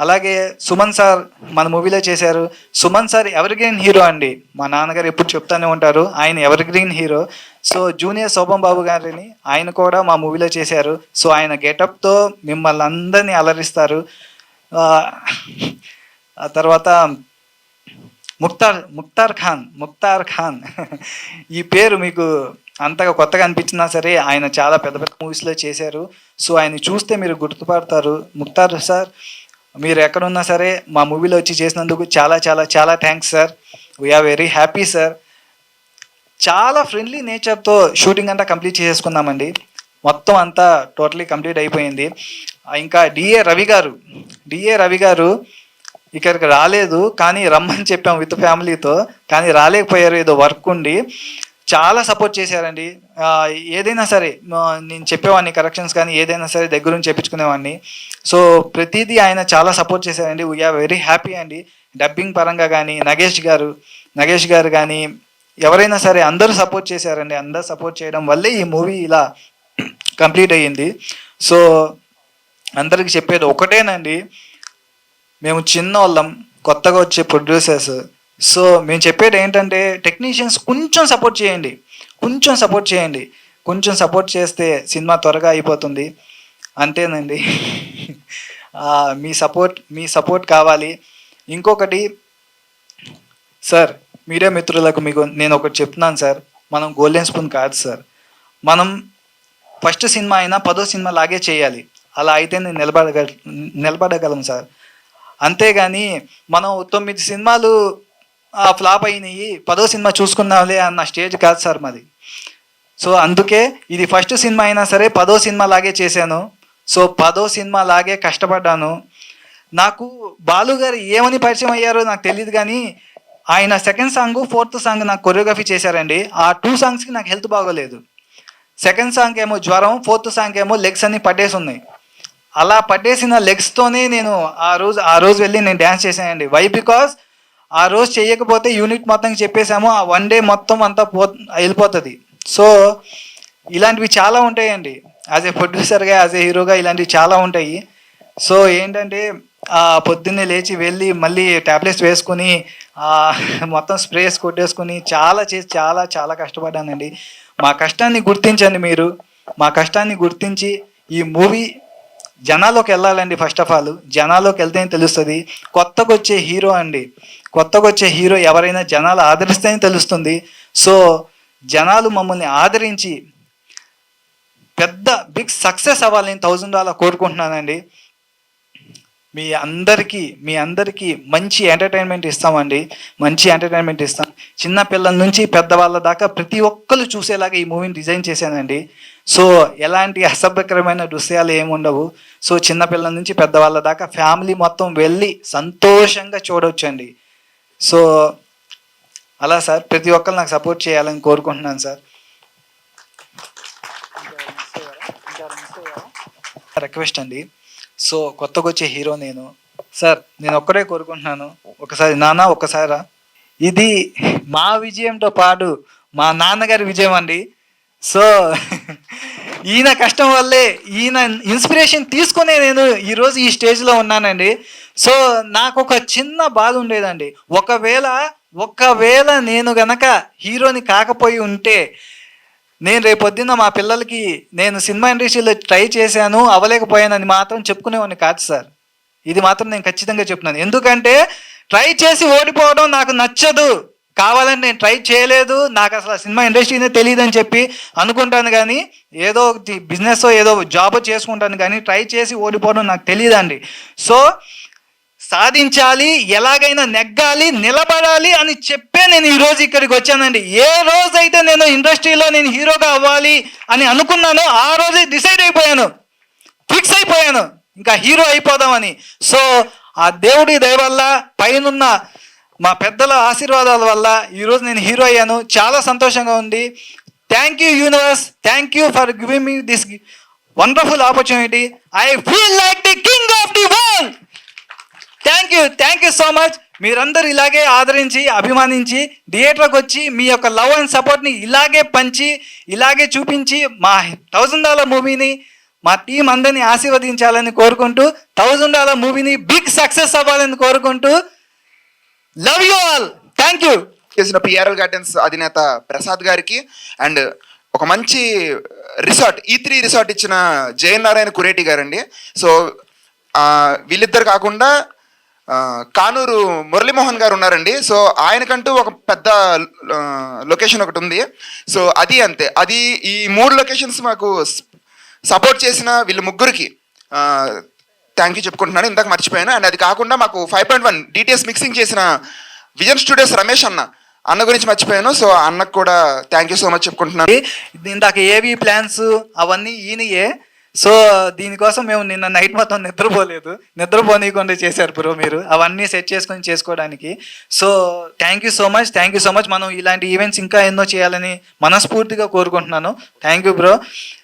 అలాగే సుమన్ సార్ మన మూవీలో చేశారు. Suman sir evergreen hero అండి, మా నాన్నగారు ఎప్పుడు చెప్తానే ఉంటారు ఆయన evergreen hero. So junior Sobhan Babu గారిని ఆయన కూడా మా మూవీలో చేశారు. సో ఆయన గెటప్తో మిమ్మల్ని అందరినీ అలరిస్తారు. ఆ తర్వాత ముక్తార్ ఖాన్ ఈ పేరు మీకు అంతగా కొత్తగా అనిపించినా సరే ఆయన చాలా పెద్ద పెద్ద మూవీస్లో చేశారు. సో ఆయన చూస్తే మీరు గుర్తుపడతారు. ముక్తార్ సార్ మీరు ఎక్కడున్నా సరే మా మూవీలో వచ్చి చేసినందుకు చాలా చాలా చాలా thanks sir. We are very happy sir. చాలా ఫ్రెండ్లీ నేచర్తో షూటింగ్ అంతా కంప్లీట్ చేసుకున్నామండి. మొత్తం అంతా టోటలీ కంప్లీట్ అయిపోయింది. ఇంకా డిఏ రవి గారు ఇక్కడికి రాలేదు, కానీ రమ్మని చెప్పాం విత్ ఫ్యామిలీతో, కానీ రాలేకపోయారు, ఏదో వర్క్ ఉండి. చాలా సపోర్ట్ చేశారండి. ఏదైనా సరే నేను చెప్పేవాడిని, కరెక్షన్స్ కానీ ఏదైనా సరే దగ్గరుండి చెప్పించుకునేవాడిని. సో ప్రతిదీ ఆయన చాలా సపోర్ట్ చేశారండి. వీఆర్ వెరీ హ్యాపీ అండి. డబ్బింగ్ పరంగా కానీ నగేష్ గారు కానీ ఎవరైనా సరే అందరూ సపోర్ట్ చేశారండి. అందరూ సపోర్ట్ చేయడం వల్లే ఈ మూవీ ఇలా కంప్లీట్ అయ్యింది. సో అందరికి చెప్పేది ఒకటేనండి, మేము చిన్న వాళ్ళం, కొత్తగా వచ్చే ప్రొడ్యూసర్స్. సో మేము చెప్పేది ఏంటంటే టెక్నీషియన్స్ కొంచెం సపోర్ట్ చేయండి, కొంచెం సపోర్ట్ చేస్తే సినిమా త్వరగా అయిపోతుంది. అంతేనండి. మీ సపోర్ట్ కావాలి. ఇంకొకటి సార్, మీడియా మిత్రులకు మీకు నేను ఒకటి చెప్తున్నాను సార్, మనం గోల్డెన్ స్పూన్ కాదు సార్. మనం ఫస్ట్ సినిమా అయినా 10వ సినిమా లాగే చేయాలి. అలా అయితే నేను నిలబడగలం సార్. అంతేగాని మనం 9 సినిమాలు ఫ్లాప్ అయినాయి, 10వ సినిమా చూసుకున్నాంలే అన్న స్టేజ్ కాదు సార్ మాది. సో అందుకే ఇది ఫస్ట్ సినిమా అయినా సరే 10వ సినిమా లాగే చేశాను. సో 10వ సినిమా లాగే కష్టపడ్డాను. నాకు బాలు గారు ఏమని పరిచయం అయ్యారో నాకు తెలియదు, కానీ ఆయన సెకండ్ సాంగ్ 4th సాంగ్ నాకు కొరియోగ్రఫీ చేశారండి. ఆ 2 సాంగ్స్కి నాకు హెల్త్ బాగోలేదు. సెకండ్ సాంగ్ ఏమో జ్వరం, 4th సాంగ్ ఏమో లెగ్స్ అన్ని పట్టేసి ఉన్నాయి. అలా పట్టేసిన లెగ్స్తోనే నేను ఆ రోజు వెళ్ళి నేను డ్యాన్స్ చేశానండి. వై? బికాస్ ఆ రోజు చేయకపోతే యూనిట్ మొత్తం చెప్పేసాము, ఆ 1 డే మొత్తం అంతా వెళ్ళిపోతుంది. సో ఇలాంటివి చాలా ఉంటాయండి. యాజ్ ఏ ప్రొడ్యూసర్గా, యాజ్ ఏ హీరోగా ఇలాంటివి చాలా ఉంటాయి. సో ఏంటంటే పొద్దున్నే లేచి వెళ్ళి మళ్ళీ ట్యాబ్లెట్స్ వేసుకుని మొత్తం స్ప్రేస్ కొట్టేసుకుని చాలా కష్టపడ్డానండి. మా కష్టాన్ని గుర్తించండి మీరు, మా కష్టాన్ని గుర్తించి ఈ మూవీ జనాల్లోకి వెళ్ళాలండి. ఫస్ట్ ఆఫ్ ఆల్ జనాల్లోకి వెళ్తేనే తెలుస్తుంది. కొత్తగా వచ్చే హీరో ఎవరైనా జనాలు ఆదరిస్తేనే తెలుస్తుంది. సో జనాలు మమ్మల్ని ఆదరించి పెద్ద బిగ్ సక్సెస్ అవ్వాలని $1000 కోరుకుంటున్నానండి. మీ అందరికీ మంచి ఎంటర్టైన్మెంట్ ఇస్తామండి, చిన్న పిల్లల నుంచి పెద్దవాళ్ళ దాకా ప్రతి ఒక్కరు చూసేలాగా ఈ మూవీని డిజైన్ చేశానండి. సో ఎలాంటి అసభ్యకరమైన దృశ్యాలు ఏమి ఉండవు. సో చిన్నపిల్లల నుంచి పెద్దవాళ్ళ దాకా ఫ్యామిలీ మొత్తం వెళ్ళి సంతోషంగా చూడవచ్చండి. సో అలా సార్, ప్రతి ఒక్కరు నాకు సపోర్ట్ చేయాలని కోరుకుంటున్నాను సార్. రిక్వెస్ట్ అండి. సో కొత్తగా వచ్చే హీరో నేను ఒక్కడే కోరుకుంటున్నాను, ఒక్కసారా ఇది మా విజయంతో పాటు మా నాన్నగారి విజయం అండి. సో ఈయన కష్టం వల్లే, ఈయన ఇన్స్పిరేషన్ తీసుకునే నేను ఈరోజు ఈ స్టేజ్లో ఉన్నానండి. సో నాకు ఒక చిన్న బాధ ఉండేదండి, ఒకవేళ నేను గనక హీరోని కాకపోయి ఉంటే నేను రేపొద్దున్న మా పిల్లలకి నేను సినిమా ఇండస్ట్రీలో ట్రై చేశాను, అవ్వలేకపోయానని మాత్రం చెప్పుకునేవాడిని కాదు సార్. ఇది మాత్రం నేను ఖచ్చితంగా చెప్తున్నాను. ఎందుకంటే ట్రై చేసి ఓడిపోవడం నాకు నచ్చదు. కావాలని నేను ట్రై చేయలేదు, నాకు అసలు సినిమా ఇండస్ట్రీనే తెలియదు అని చెప్పి అనుకుంటాను, కానీ ఏదో బిజినెస్ ఏదో జాబ్ చేసుకుంటాను, కానీ ట్రై చేసి ఓడిపోవడం నాకు తెలియదండి. సో సాధించాలి, ఎలాగైనా నెగ్గాలి, నిలబడాలి అని చెప్పే నేను ఈరోజు ఇక్కడికి వచ్చానండి. ఏ రోజైతే నేను ఇండస్ట్రీలో నేను హీరోగా అవ్వాలి అని అనుకున్నానో ఆ రోజే డిసైడ్ అయిపోయాను, ఫిక్స్ అయిపోయాను ఇంకా హీరో అయిపోదామని. సో ఆ దేవుడి దయ వల్ల, పైనున్న మా పెద్దల ఆశీర్వాదాల వల్ల ఈరోజు నేను హీరో అయ్యాను. చాలా సంతోషంగా ఉంది. Thank you universe, thank you for giving me this wonderful opportunity. I feel like the king of the world. Thank you so much. మీరందరూ ఇలాగే ఆదరించి, అభిమానించి, థియేటర్కి వచ్చి మీ యొక్క లవ్ అండ్ సపోర్ట్ని ఇలాగే పంచి, ఇలాగే చూపించి మా $1000 మూవీని, మా టీం అందరినీ ఆశీర్వదించాలని కోరుకుంటూ, $1000 మూవీని బిగ్ సక్సెస్ అవ్వాలని కోరుకుంటూ, love you all. Thank you. చేసిన పిఆర్ఎల్ గార్డెన్స్ అధినేత ప్రసాద్ గారికి అండ్ ఒక మంచి రిసార్ట్ E3 రిసార్ట్ ఇచ్చిన జయనారాయణ కురేటి గారండి. సో వీళ్ళిద్దరు కాకుండా కానూరు మురళీమోహన్ గారు ఉన్నారండి. సో ఆయనకంటూ ఒక పెద్ద లొకేషన్ ఒకటి ఉంది. సో అది అంతే, అది ఈ 3 లొకేషన్స్ మాకు సపోర్ట్ చేసిన వీళ్ళు ముగ్గురికి థ్యాంక్ యూ చెప్పుకుంటున్నాను. ఇందాక మర్చిపోయాను. అండ్ అది కాకుండా మాకు 5.1 DTS మిక్సింగ్ చేసిన విజన్ స్టూడియోస్ రమేష్ అన్న గురించి మర్చిపోయాను. సో అన్నకు కూడా థ్యాంక్ యూ సో మచ్ చెప్పుకుంటున్నాను. ఇందాక ఏవి ప్లాన్స్ అవన్నీ ఈయనయే. సో దీనికోసం మేము నిన్న నైట్ మొత్తం నిద్రపోనీయకుండా చేశారు బ్రో మీరు అవన్నీ సెట్ చేసుకొని చేసుకోవడానికి. So thank you so much. మనం ఇలాంటి ఈవెంట్స్ ఇంకా ఎన్నో చేయాలని మనస్ఫూర్తిగా కోరుకుంటున్నాను. Thank you bro.